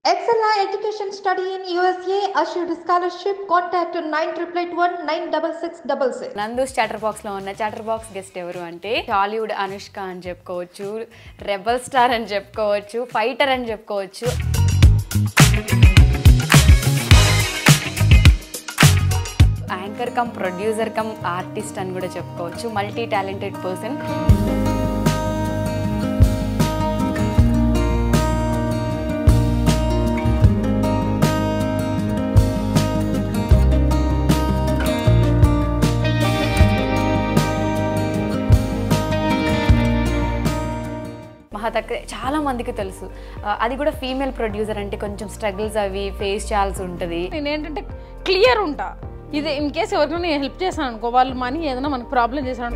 Excella Education Study in USA assured scholarship. Contact 9881 Nandu's chatter box లో ఉన్న chatter box guest ఎవరు అంటే టాలీవుడ్ అనుష్క అని చెప్పుకోవచ్చు, రెబల్ స్టార్ అని చెప్పుకోవచ్చు, ఫైటర్ అని చెప్పుకోవచ్చు. Anchor come producer come artist అని కూడా చెప్పుకోవచ్చు. Multi talented person. మహతక్ చాలా మందికి తెలుసు, అది కూడా ఫీమేల్ ప్రొడ్యూసర్ అంటే కొంచెం స్ట్రగుల్స్ అవి ఫేస్ చేయాల్సి ఉంటుంది. నేను ఏంటంటే క్లియర్ ఉంటా, ఇది ఇన్ కేసు ఎవరికైనా నేను హెల్ప్ చేశాను అనుకో, వాళ్ళు మనీ ఏదైనా మనకు ప్రాబ్లం చేశాను.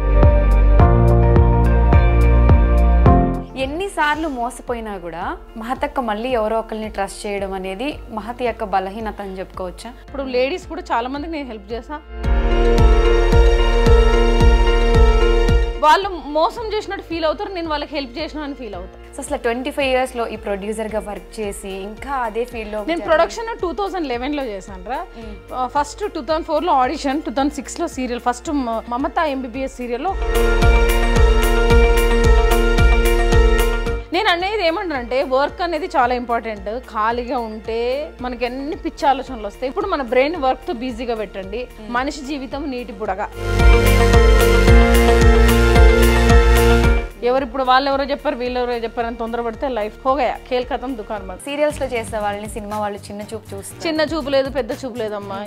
ఎన్నిసార్లు మోసపోయినా కూడా మహతక్క మళ్ళీ ఎవరో ఒకరిని ట్రస్ట్ చేయడం అనేది మహతి యొక్క బలహీనత అని చెప్పుకోవచ్చా? ఇప్పుడు లేడీస్ కూడా చాలా మందికి నేను హెల్ప్ చేశా, వాళ్ళు మోసం చేసినట్టు ఫీల్ అవుతారు, నేను వాళ్ళకి హెల్ప్ చేసిన అని ఫీల్ అవుతాను. సో అసలు 25 years లో ఈ ప్రొడ్యూసర్గా వర్క్ చేసి ఇంకా అదే ఫీల్డ్లో నేను ప్రొడక్షన్ 2011లో చేశాను రా. ఫస్ట్ 2004లో ఆడిషన్, 2006లో సీరియల్, ఫస్ట్ మమతా ఎంబీబీఎస్ సీరియల్లో. నేను అనేది ఏమంటానంటే వర్క్ అనేది చాలా ఇంపార్టెంట్. ఖాళీగా ఉంటే మనకి ఎన్ని పిచ్చి ఆలోచనలు వస్తాయి. ఇప్పుడు మన బ్రెయిన్ వర్క్తో బిజీగా పెట్టండి, మనిషి జీవితం నీటి బుడగా. ఎవరు ఇప్పుడు వాళ్ళు ఎవరో చెప్పారు, వీళ్ళు ఎవరో చెప్పారు అని తొందరపడితే లైఫ్ హోగయా, ఖేల్ ఖతం, దుకాన్ బంద్. సీరియల్స్లో చేసే వాళ్ళని సినిమా వాళ్ళు చిన్న చూపు చూస్తారు. చిన్న చూపు లేదు, పెద్ద చూపు లేదమ్మా.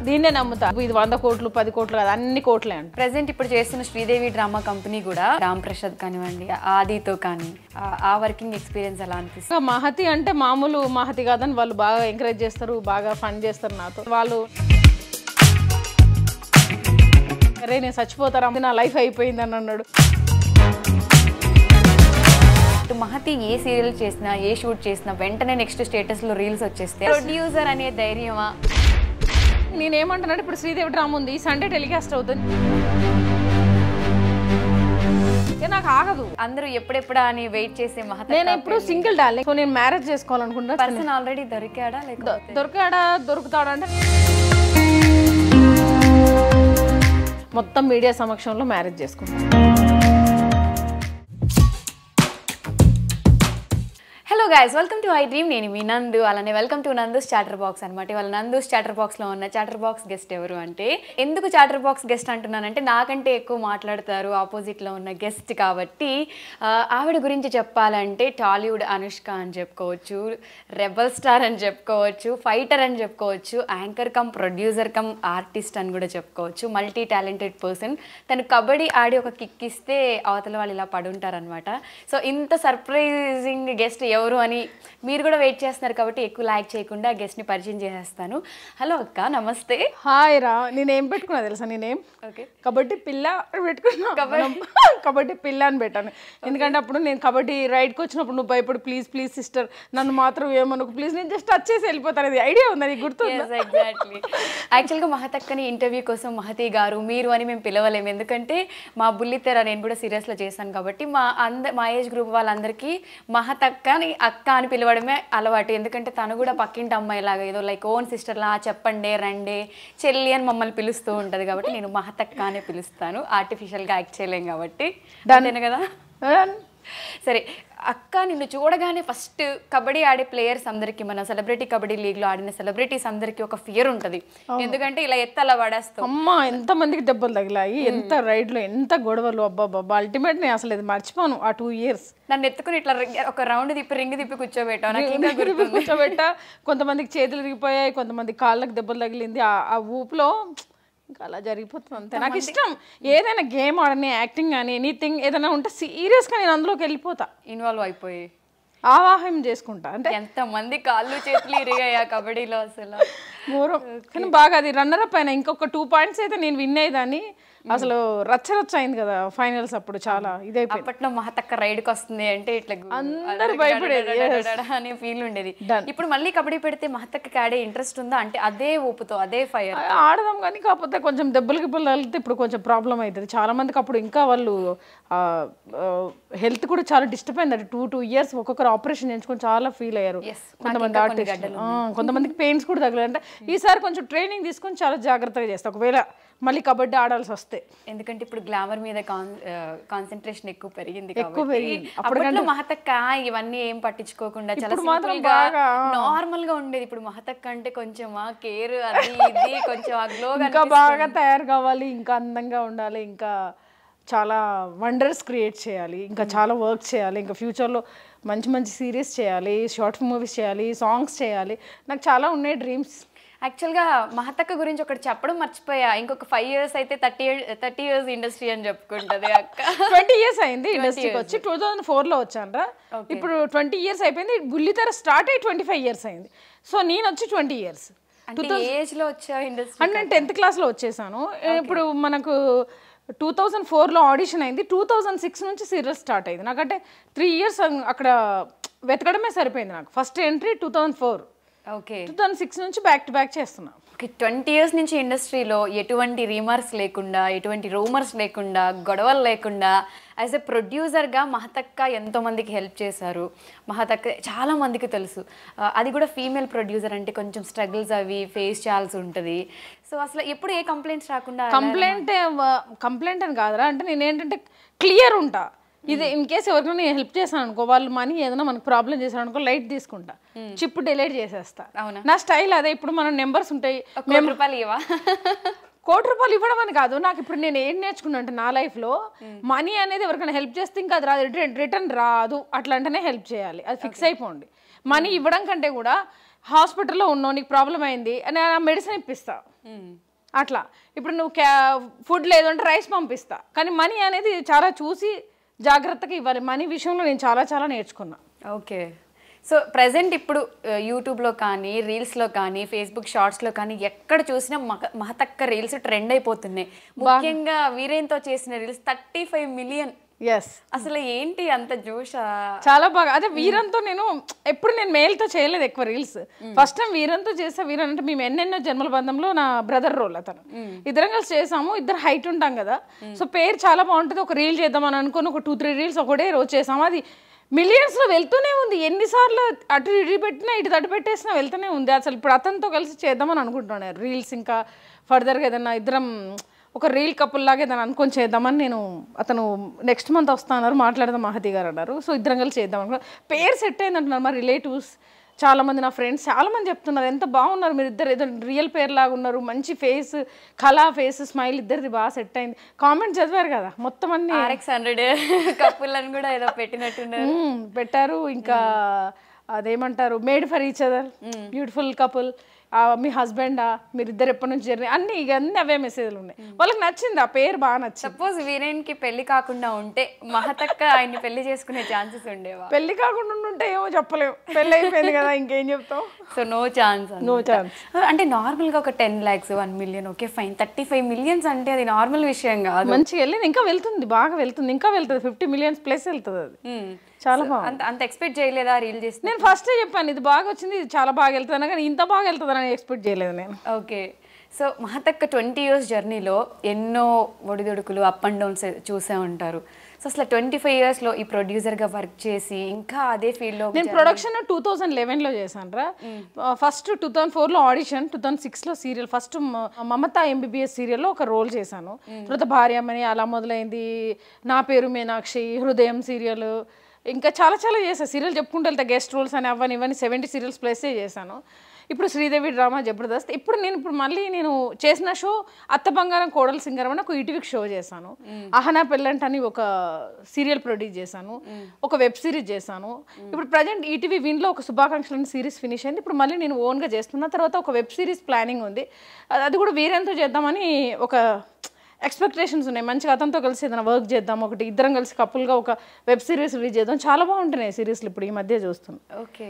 దీన్నే నమ్ముతా. ఇది 100 కోట్లు 10 కోట్లు కాదు, అన్ని కోట్లే అంట. ప్రెసెంట్ ఇప్పుడు చేస్తున్న శ్రీదేవి డ్రామా కంపెనీ కూడా రామ్ ప్రసాద్ కానివ్వండి, ఆదితో కానీ ఆ వర్కింగ్ ఎక్స్పీరియన్స్ ఎలా అనిపిస్తుంది? మహతి అంటే మామూలు మహతి కాదని వాళ్ళు బాగా ఎంకరేజ్ చేస్తారు, బాగా ఫండ్ చేస్తారు నాతో. వాళ్ళు అరే నేను చచ్చిపోతారా, నా లైఫ్ అయిపోయింది అని అన్నాడు. మహతి ఏ సీరియల్ చేసినా, ఏ షూట్ చేసినా వెంటనే నెక్స్ట్ స్టేటస్ లో రీల్స్ వచ్చేస్తే ప్రొడ్యూసర్ అనే ధైర్యమా? నేనేమంటున్నాడు, ఇప్పుడు శ్రీదేవి డ్రామా ఉంది, సండే టెలికాస్ట్ అవుతుంది, నాకు ఆగదు. అందరూ ఎప్పుడెప్పుడా అని వెయిట్ చేసే మహతి. నేను ఇప్పుడు సింగిల్ డార్లింగ్, సో నేను మ్యారేజ్ చేసుకోవాలనుకుంటా. పర్సన్ ఆల్రెడీ దొరికాడా, దొరికాడా దొరుకుతాడా అంటే మొత్తం మీడియా సమక్షంలో మ్యారేజ్ చేసుకుంటాను. Hello guys, welcome to I dream. నేను మీ నందు. అలానే welcome to Nandu's chatter box అనమాట. వాళ్ళ నందూస్ చాటర్ బాక్స్లో ఉన్న చాటర్ బాక్స్ గెస్ట్ ఎవరు అంటే, ఎందుకు చాటర్ బాక్స్ గెస్ట్ అంటున్నానంటే నాకంటే ఎక్కువ మాట్లాడతారు ఆపోజిట్లో ఉన్న గెస్ట్ కాబట్టి. ఆవిడ గురించి చెప్పాలంటే టాలీవుడ్ అనుష్క అని చెప్పుకోవచ్చు, రెబల్ స్టార్ అని చెప్పుకోవచ్చు, ఫైటర్ అని చెప్పుకోవచ్చు, anchor come producer come artist అని కూడా చెప్పుకోవచ్చు. Multi talented person. తను కబడ్డీ ఆడి ఒక కిక్ ఇస్తే అవతల వాళ్ళు ఇలా పడుంటారనమాట. సో ఇంత సర్ప్రైజింగ్ గెస్ట్ ఎవరు అని మీరు కూడా వెయిట్ చేస్తున్నారు కాబట్టి ఎక్కువ లైక్ చేయకుండా గెస్ట్ని పరిచయం చేసేస్తాను. హలో అక్క, నమస్తే. హాయ్ రా. నేనేం పెట్టుకున్నా తెలుసా? నేనేం కబడ్డీ పిల్ల పెట్టుకున్నా, కబడ్డీ పిల్ల అని పెట్టాను. ఎందుకంటే అప్పుడు నేను కబడ్డీ రైడ్కి వచ్చినప్పుడు నువ్వు భయపడు, ప్లీజ్ ప్లీజ్ సిస్టర్ నన్ను మాత్రం ఏమనుకు ప్లీజ్, నేను జస్ట్ టచ్ చేసి వెళ్ళిపోతాను. అది ఐడియా ఉందా నీకు? గుర్తు? ఎగ్జాక్ట్లీ. యాక్చువల్గా మహతక్కని ఇంటర్వ్యూ కోసం మహతి గారు మీరు అని మేము పిలవలేము, ఎందుకంటే మా బుల్లితెర నేను కూడా సీరియస్లో చేశాను కాబట్టి మా ఏజ్ గ్రూప్ వాళ్ళందరికీ మహతక్కని అక్క అని పిలవడమే అలవాటు. ఎందుకంటే తను కూడా పక్కింటి అమ్మాయిలాగా ఏదో లైక్ ఓన్ సిస్టర్లా చెప్పండి రండి చెల్లి అని మమ్మల్ని పిలుస్తూ ఉంటుంది కాబట్టి నేను మహతక్క అనే పిలుస్తాను. ఆర్టిఫిషియల్గా యాక్ట్ చేయలేం కాబట్టి. దాని కదా సరే అక్క, నిన్ను చూడగానే ఫస్ట్ కబడ్డీ ఆడే ప్లేయర్స్ అందరికీ, మన సెలబ్రిటీ కబడ్డీ లీగ్లో ఆడిన సెలబ్రిటీస్ అందరికీ ఒక ఫియర్ ఉంటుంది. ఎందుకంటే ఇలా అలా పడేస్తాం. అమ్మా ఎంత మందికి దెబ్బలు తగిలాయి, ఎంత రైడ్లో ఎంత గొడవలు, అబ్బాబ్బా. అల్టిమేట్ నేను అసలు ఇది మర్చిపోను ఆ 2 years. నన్ను ఎత్తుకుని ఇట్లా ఒక రౌండ్ తిప్పి రింగ్ తిప్పి కూర్చోబెట్టా. కొంతమందికి చేతులు ఇరిగిపోయాయి, కొంతమంది కాళ్ళకి దెబ్బలు తగిలింది. ఆ ఊపులో ఇంకా అలా జరిగిపోతుంది అంతే. నాకు ఇష్టం ఏదైనా గేమ్ ఆడని, యాక్టింగ్ కానీ ఎనీథింగ్ ఏదైనా ఉంటే సీరియస్గా నేను అందులోకి వెళ్ళిపోతా, ఇన్వాల్వ్ అయిపోయి ఆవాహం చేసుకుంటా. అంటే ఎంతమంది కాళ్ళు చేతులు ఇరిగాయి ఆ కబడ్డీలో అసలు ఘోరం. కానీ బాగా అది రన్నర్ అప్ అయినా. ఇంకొక 2 points అయితే నేను విన్ అయ్యేదాన్ని. అసలు రచ్చ అయింది కదా ఫైనల్స్ అప్పుడు, చాలా ఇదైపోయింది. అప్పట్లో మహతక్క రైడ్కి వస్తుంది అంటే ఇట్లా అందరూ భయపడేది అనే ఫీల్ ఉండేది. ఇప్పుడు మళ్ళీ కబడ్డీ పెడితే మహతక్కకి ఆడే ఇంట్రెస్ట్ ఉందా అంటే అదే ఊపుతో అదే ఫైర్? ఆడదాం కానీ కాకపోతే కొంచెం దెబ్బలు తగిలితే ఇప్పుడు కొంచెం ప్రాబ్లం అవుతుంది చాలా మందికి. అప్పుడు ఇంకా వాళ్ళు హెల్త్ కూడా చాలా డిస్టర్బ్ అయింది. 2 years ఒక్కొక్కరు ఆపరేషన్ చేయించుకొని చాలా ఫీల్ అయ్యారు. కొంతమంది ఆర్టిస్ట్, కొంతమందికి పెయిన్స్ కూడా తగలంటే ఈసారి కొంచెం ట్రైనింగ్ తీసుకొని చాలా జాగ్రత్తగా చేస్తాం ఒకవేళ మళ్ళీ కబడ్డీ ఆడాల్సి వస్తే. ఎందుకంటే ఇప్పుడు గ్లామర్ మీద కాన్సన్ట్రేషన్ ఎక్కువ పెరిగింది కాబట్టి. అప్పట్లో మహతక్క ఇవన్నీ ఏం పట్టించుకోకుండా చాలా సింపుల్ గా నార్మల్ గా ఉండేది. ఇప్పుడు మహతక్క అంటే కొంచెం కేర్ అది ఇది కొంచెం గ్లోగా ఇంకా బాగా తయారు కావాలి, ఇంకా అందంగా ఉండాలి, ఇంకా చాలా వండర్స్ క్రియేట్ చేయాలి, ఇంకా చాలా వర్క్ చేయాలి, ఇంకా ఫ్యూచర్లో మంచి మంచి సిరీస్ చేయాలి, షార్ట్ మూవీస్ చేయాలి, సాంగ్స్ చేయాలి, నాకు చాలా ఉన్నాయి డ్రీమ్స్. యాక్చువల్గా మహతక్క గురించి ఒకటి చెప్పడం మర్చిపోయా. ఇంకొక 5 years అయితే 30 years ఇండస్ట్రీ అని చెప్పుకుంటది అక్క. 20 years అయింది ఇండస్ట్రీకి వచ్చి. 2004లో వచ్చానరా, ఇప్పుడు 20 years అయిపోయింది. బుల్లితెర స్టార్ట్ అయ్యి 25 years అయింది. సో నేను వచ్చి 20 years. ఏజ్ లో వచ్చా ఇండస్ట్రీ అంటే నేను 10th క్లాస్లో వచ్చేసాను. ఇప్పుడు మనకు 2004లో ఆడిషన్ అయింది, 2006 నుంచి సీరియల్ స్టార్ట్ అయింది. నాకంటే 3 years అక్కడ వెతకడమే సరిపోయింది నాకు. ఫస్ట్ ఎంట్రీ 2004, 2006 నుంచి బ్యాక్ టు బ్యాక్ చేస్తున్నా. 20 years నుంచి ఇండస్ట్రీలో ఎటువంటి రీమర్స్ లేకుండా, ఎటువంటి రూమర్స్ లేకుండా, గొడవలు లేకుండా యాజ్ ఎ ప్రొడ్యూసర్గా మహతక్క ఎంతో మందికి హెల్ప్ చేశారు. మహతక్క చాలా మందికి తెలుసు. అది కూడా ఫీమేల్ ప్రొడ్యూసర్ అంటే కొంచెం స్ట్రగుల్స్ అవి ఫేస్ చేయాల్సి ఉంటుంది. సో అసలు ఎప్పుడు ఏ కంప్లైంట్స్ రాకుండా? కంప్లైంట్ అని కాదురా, అంటే నేను ఏంటంటే క్లియర్ ఉంటా. ఇది ఇన్ కేసు ఎవరికైనా నేను హెల్ప్ చేశాను అనుకో, వాళ్ళు మనీ ఏదైనా మనకు ప్రాబ్లం చేశాను అనుకో, లైట్ తీసుకుంటా, చిప్ డిలీట్ చేసేస్తా. నా స్టైల్ అదే. ఇప్పుడు మన నెంబర్స్ ఉంటాయి, ₹1 ఇవ్వడం అని కాదు నాకు. ఇప్పుడు నేను ఏం నేర్చుకున్నా అంటే నా లైఫ్లో మనీ అనేది ఎవరికైనా హెల్ప్ చేస్తే ఇంకా అది రాదు, రిటర్న్ రాదు, అట్లా అంటేనే హెల్ప్ చేయాలి, అది ఫిక్స్ అయిపోండి. మనీ ఇవ్వడం కంటే కూడా హాస్పిటల్లో ఉన్నావు, నీకు ప్రాబ్లం అయింది అని మెడిసిన్ ఇప్పిస్తా అట్లా. ఇప్పుడు నువ్వు ఫుడ్ లేదు అంటే రైస్ పంపిస్తా, కానీ మనీ అనేది చాలా చూసి జాగ్రత్తగా ఇవ్వాలి. మనీ విషయంలో నేను చాలా నేర్చుకున్నా. ఓకే. సో ప్రజెంట్ ఇప్పుడు యూట్యూబ్లో కానీ, రీల్స్లో కానీ, ఫేస్బుక్ షార్ట్స్లో కానీ ఎక్కడ చూసినా మహతక్క రీల్స్ ట్రెండ్ అయిపోతున్నాయి. ముఖ్యంగా వీరేన్తో చేసిన రీల్స్ 35 million. అసలు ఏంటి అంత జోషా? చాలా బాగా. అదే వీరంతో నేను ఎప్పుడు మేల్తో చేయలేదు ఎక్కువ రీల్స్. ఫస్ట్ టైం వీరంతో చేసా. వీరన్ అంటే మేము ఎన్నెన్నో జన్మల బంధంలో నా బ్రదర్ రోల్ అతను. ఇద్దరం కలిసి చేసాము. ఇద్దరు హైట్ ఉంటాం కదా, సో పేరు చాలా బాగుంటుంది. ఒక రీల్ చేద్దామని అనుకుని ఒక 2-3 reels ఒకటే రోజు చేసాము. అది మిలియన్స్లో వెళ్తూనే ఉంది. ఎన్నిసార్లు అటు ఇటు పెట్టినా ఇటు తటు పెట్టేసినా వెళ్తూనే ఉంది. అసలు ఇప్పుడు అతనితో కలిసి చేద్దామని అనుకుంటున్నాను రీల్స్. ఇంకా ఫర్దర్గా ఏదన్నా ఇద్దరం ఒక రీల్ కపుల్ లాగా ఏదైనా అనుకొని చేద్దామని నేను, అతను నెక్స్ట్ మంత్ వస్తా అన్నారు, మాట్లాడదాం మహతి గారు అన్నారు. సో ఇద్దరం కలిసి చేద్దాం అనుకున్నాను. పేరు సెట్ అయింది అంటున్నారు మా రిలేటివ్స్, చాలామంది నా ఫ్రెండ్స్ చాలామంది చెప్తున్నారు ఎంత బాగున్నారు మీరు ఇద్దరు, ఏదో రియల్ పేరు లాగా ఉన్నారు, మంచి ఫేస్, కళా ఫేస్, స్మైల్ ఇద్దరిది బాగా సెట్ అయింది. కామెంట్ చదివారు కదా మొత్తం అన్ని. RX100 కపుల్ అని కూడా ఏదో పెట్టినట్టున్నారు, పెట్టారు. ఇంకా అదేమంటారు, made for each other, beautiful couple, మీ హస్బెండా, మీరిద్దరు ఎప్పటి నుంచి జర్నీ, అన్ని ఇక అన్ని అవే మెసేజ్లు ఉన్నాయి. వాళ్ళకి నచ్చింది, ఆ పేరు బాగా నచ్చింది. సపోజ్ వీరేన్కి పెళ్లి కాకుండా ఉంటే మహతక్క ఆయన్ని పెళ్లి చేసుకునే ఛాన్సెస్ ఉండేవా? పెళ్లి కాకుండా ఉంటే ఏమో చెప్పలేము, పెళ్లి అయిపోయింది కదా ఇంకేం చెప్తాం. So no chance. అంటే నార్మల్గా ఒక 10 lakhs 1 million okay fine. 35 million అంటే అది నార్మల్ విషయం కాదు. మంచిగా వెళ్ళింది, ఇంకా వెళ్తుంది, బాగా వెళ్తుంది, ఇంకా వెళ్తుంది. 50 million ప్లస్ వెళ్తుంది అది. చాలా బాగుంది. అంత ఎక్స్పెక్ట్ చేయలేదా రీల్ చేసి? నేను ఫస్టే చెప్పాను ఇది బాగా వచ్చింది, ఇది చాలా బాగా వెళ్తుంది, కానీ ఇంత బాగా వెళ్తుందని ఎక్స్పెక్ట్ చేయలేదు నేను. ఓకే. సో మహతక్క 20 years జర్నీలో ఎన్నో ఒడిదొడుకులు, అప్ అండ్ డౌన్స్ చూసే ఉంటారు. సో అసలు 25 yearsలో ఈ ప్రొడ్యూసర్గా వర్క్ చేసి ఇంకా అదే ఫీల్డ్లో. నేను ప్రొడక్షన్ 2011లో చేశాను రా. ఫస్ట్ 2004లో ఆడిషన్, 2006లో సీరియల్. ఫస్ట్ మమతా MBBS సీరియల్లో ఒక రోల్ చేశాను. తర్వాత భార్యమని అలా మొదలైంది, నా పేరు మీనాక్షి, హృదయం సీరియల్, ఇంకా చాలా చేశాను. సీరియల్ చెప్పుకుంటూ వెళ్తే గెస్ట్ రోల్స్ అని అవన్నీ ఇవన్నీ 70 serials ప్లస్ చేశాను. ఇప్పుడు శ్రీదేవి డ్రామా జబర్దస్త్. ఇప్పుడు మళ్ళీ నేను చేసిన షో అత్త బంగారం కోడలు సింగరం అని ఒక ఈటీవీకి షో చేశాను. అహనా పెళ్ళంట్ అని ఒక సీరియల్ ప్రొడ్యూస్ చేశాను, ఒక వెబ్ సిరీస్ చేశాను. ఇప్పుడు ప్రజెంట్ ఈటీవీ విన్లో ఒక శుభాకాంక్షలు సిరీస్ ఫినిష్ అయింది. ఇప్పుడు మళ్ళీ నేను ఓన్గా చేస్తున్నా. తర్వాత ఒక వెబ్ సిరీస్ ప్లానింగ్ ఉంది, అది కూడా వీరేంతో చేద్దామని ఒక ఎక్స్పెక్టేషన్స్ ఉన్నాయి. మంచిగా అతనితో కలిసి ఏదైనా వర్క్ చేద్దాం, ఒకటి ఇద్దరం కలిసి కపుల్గా ఒక వెబ్ సిరీస్ రిలీజ్ చేద్దాం. చాలా బాగుంటున్నాయి సిరీస్లు ఇప్పుడు ఈ మధ్య చూస్తున్నాం. ఓకే,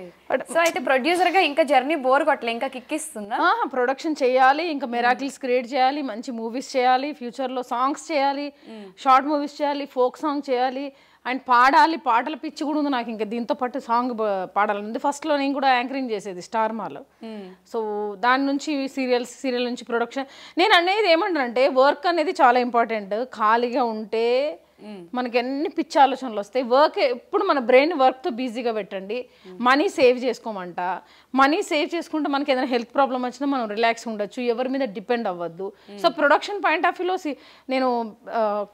సో అయితే ప్రొడ్యూసర్గా ఇంకా జర్నీ బోర్ కొట్టలే, ఇంకా కిక్కిస్తుందా? ప్రొడక్షన్ చేయాలి, ఇంకా మెరాకిల్స్ క్రియేట్ చేయాలి, మంచి మూవీస్ చేయాలి, ఫ్యూచర్లో సాంగ్స్ చేయాలి, షార్ట్ మూవీస్ చేయాలి, ఫోక్ సాంగ్ చేయాలి అండ్ పాడాలి. పాటల పిచ్చి కూడా ఉంది నాకు. ఇంకా దీంతో పాటు సాంగ్ పాడాలి. ఫస్ట్లో నేను కూడా యాంకరింగ్ చేసేది స్టార్ మాలో. సో దాని నుంచి సీరియల్ నుంచి ప్రొడక్షన్. నేను అనేది ఏమంటానంటే వర్క్ అనేది చాలా ఇంపార్టెంట్. ఖాళీగా ఉంటే మనకి ఎన్ని పిచ్చి ఆలోచనలు వస్తాయి. వర్క్ ఎప్పుడు మన బ్రెయిన్ వర్క్తో బిజీగా పెట్టండి. మనీ సేవ్ చేసుకోమంట. మనీ సేవ్ చేసుకుంటే మనకి ఏదైనా హెల్త్ ప్రాబ్లం వచ్చినా మనం రిలాక్స్ ఉండొచ్చు, ఎవరి మీద డిపెండ్ అవ్వద్దు. సో ప్రొడక్షన్ పాయింట్ ఆఫ్ వ్యూలో నేను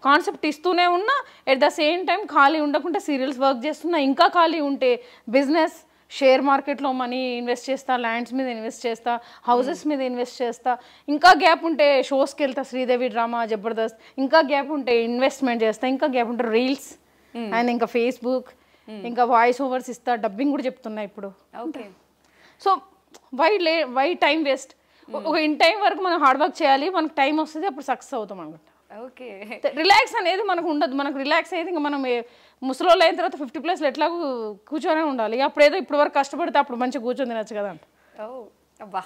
కాన్సెప్ట్ ఇస్తూనే ఉన్నా, ఎట్ ద సేమ్ టైం ఖాళీ ఉండకుండా సీరియల్స్ వర్క్ చేస్తున్నా. ఇంకా ఖాళీ ఉంటే బిజినెస్, షేర్ మార్కెట్లో మనీ ఇన్వెస్ట్ చేస్తా, ల్యాండ్స్ మీద ఇన్వెస్ట్ చేస్తా, హౌసెస్ మీద ఇన్వెస్ట్ చేస్తా. ఇంకా గ్యాప్ ఉంటే షోస్కి వెళ్తా, శ్రీదేవి డ్రామా, జబర్దస్త్. ఇంకా గ్యాప్ ఉంటే ఇన్వెస్ట్మెంట్ చేస్తా. ఇంకా గ్యాప్ ఉంటే రీల్స్ అండ్ ఇంకా ఫేస్బుక్, ఇంకా వాయిస్ ఓవర్స్ ఇస్తా, డబ్బింగ్ కూడా చెప్తున్నా ఇప్పుడు. Okay, so why time waste? ఒక ఇన్ టైం వరకు మనం హార్డ్ వర్క్ చేయాలి, మనకు టైం వస్తుంది, అప్పుడు సక్సెస్ అవుతాం అనమాట. ఓకే, రిలాక్స్ అనేది మనకు ఉండదు. మనకు రిలాక్స్ అయితే ఇంకా మనం ముసలోళ్ళు అయిన తర్వాత 50+ ఎట్లా కూర్చొనే ఉండాలి. అప్పుడు ఏదో ఇప్పుడు వరకు కష్టపడితే అప్పుడు మంచిగా కూర్చొని తినచ్చు కదా అంట. అబ్బా,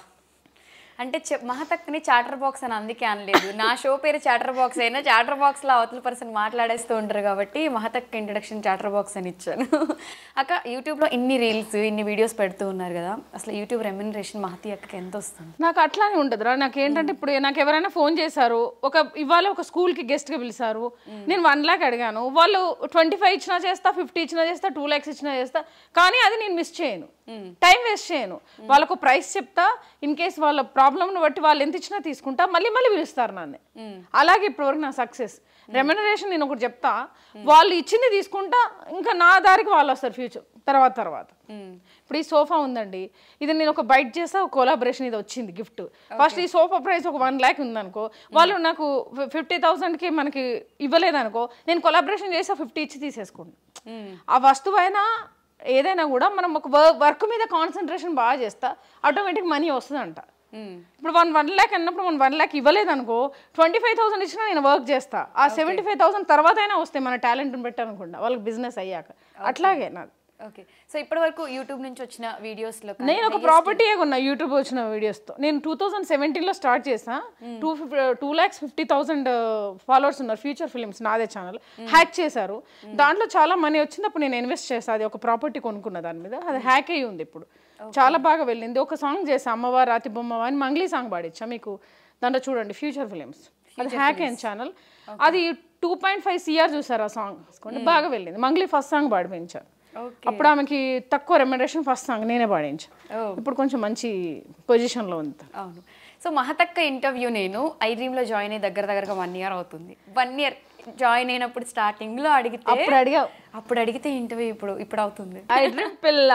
అంటే మహతక్కని చాటర్ బాక్స్ అని అందుకే అనలేదు. నా షో పేరు చాటర్ బాక్స్ అయినా చాటర్ బాక్స్లో అవతల పర్సన్ మాట్లాడేస్తూ ఉంటారు కాబట్టి మహతక్క ఇంట్రడక్షన్ చాటర్ బాక్స్ అని ఇచ్చాను. అక్క, యూట్యూబ్లో ఇన్ని రీల్స్, ఇన్ని వీడియోస్ పెడుతూ ఉన్నారు కదా, అసలు యూట్యూబ్ రెమ్యునరేషన్ మహతి అక్కకి ఎంత వస్తుంది? నాకు అట్లానే ఉంటుంది రా. నాకు ఏంటంటే ఇప్పుడు నాకు ఎవరైనా ఫోన్ చేశారు, ఇవాళ ఒక స్కూల్కి గెస్ట్గా పిలిచారు, నేను 1 lakh అడిగాను. వాళ్ళు 25 ఇచ్చినా చేస్తా, 50 ఇచ్చినా చేస్తా, 2 lakhs ఇచ్చినా చేస్తా. కానీ అది నేను మిస్ చేయను, టైం వేస్ట్ చేయను. వాళ్ళకు ప్రైస్ చెప్తా, ఇన్ కేస్ వాళ్ళ ప్రాబ్లమ్ని బట్టి వాళ్ళు ఎంత ఇచ్చినా తీసుకుంటా, మళ్ళీ పిలుస్తారు నన్ను. అలాగే ఇప్పటివరకు నా సక్సెస్. రెమ్యునరేషన్ నేను ఒకటి చెప్తా, వాళ్ళు ఇచ్చింది తీసుకుంటా, ఇంకా నా దారికి వాళ్ళు వస్తారు ఫ్యూచర్ తర్వాత. ఇప్పుడు ఈ సోఫా ఉందండి, ఇది నేను ఒక బైట్ చేసా, ఒక కొలాబరేషన్ ఇది వచ్చింది గిఫ్ట్. ఫస్ట్ ఈ సోఫా ప్రైస్ ఒక 1 lakh ఉందనుకో, వాళ్ళు నాకు 50,000కి మనకి ఇవ్వలేదనుకో, నేను కొలాబరేషన్ చేసి 50 ఇచ్చి తీసేసుకుంటాను. ఆ వస్తువు అయినా ఏదైనా కూడా మనం ఒక వర్క్ మీద కాన్సన్ట్రేషన్ బాగా చేస్తా, ఆటోమేటిక్ మనీ వస్తుందంట. ఇప్పుడు 1 lakh అన్నప్పుడు మనం 1 lakh ఇవ్వలేదనుకో, 25,000 ఇచ్చినా నేను వర్క్ చేస్తా. ఆ 75,000 తర్వాత అయినా వస్తాయి మన టాలెంట్ని పెట్టాలనుకుంటా వాళ్ళకి బిజినెస్ అయ్యాక. అట్లాగే నాకు. ఓకే, సో ఇప్పటి వరకు యూట్యూబ్ నుంచి వచ్చిన వీడియోస్లో నేను ఒక ప్రాపర్టీ కొన్నా యూట్యూబ్ వచ్చిన వీడియోస్తో. నేను 2017లో స్టార్ట్ చేసా. 2,50,000 ఫాలోవర్స్ ఉన్నారు. ఫ్యూచర్ ఫిలిమ్స్ నాదే ఛానల్ హ్యాక్ చేశారు. దాంట్లో చాలా మనీ వచ్చింది. అప్పుడు నేను ఇన్వెస్ట్ చేస్తాను. అది ఒక ప్రాపర్టీ కొనుక్కున్న దాని మీద. అది హ్యాక్ అయ్యి ఉంది. ఇప్పుడు చాలా బాగా వెళ్ళింది. ఒక సాంగ్ చేసా, అమ్మవారు రాతి బొమ్మ అని మంగ్లీ సాంగ్ పాడిచ్చా మీకు. దాంట్లో చూడండి, ఫ్యూచర్ ఫిలిమ్స్. అది హ్యాక్ అయిన ఛానల్. అది 2.5 CR చూసారు ఆ సాంగ్. బాగా వెళ్ళింది. మంగ్లీ ఫస్ట్ సాంగ్ పాడిపించారు. అప్పుడు ఆమెకి తక్కువ రెమ్యునరేషన్, ఫస్ట్ సాంగ్ నేనే పాడించా. ఇప్పుడు కొంచెం మంచి పొజిషన్లో ఉంది. అవును. సో మహతక్క ఇంటర్వ్యూ నేను iDreamలో జాయిన్ అయ్యి దగ్గరగా 1 year అవుతుంది. 1 year జాయిన్ అయినప్పుడు స్టార్టింగ్లో అడిగితే అప్పుడు అడిగితే ఇంటర్వ్యూ ఇప్పుడు అవుతుంది. iDream పిల్ల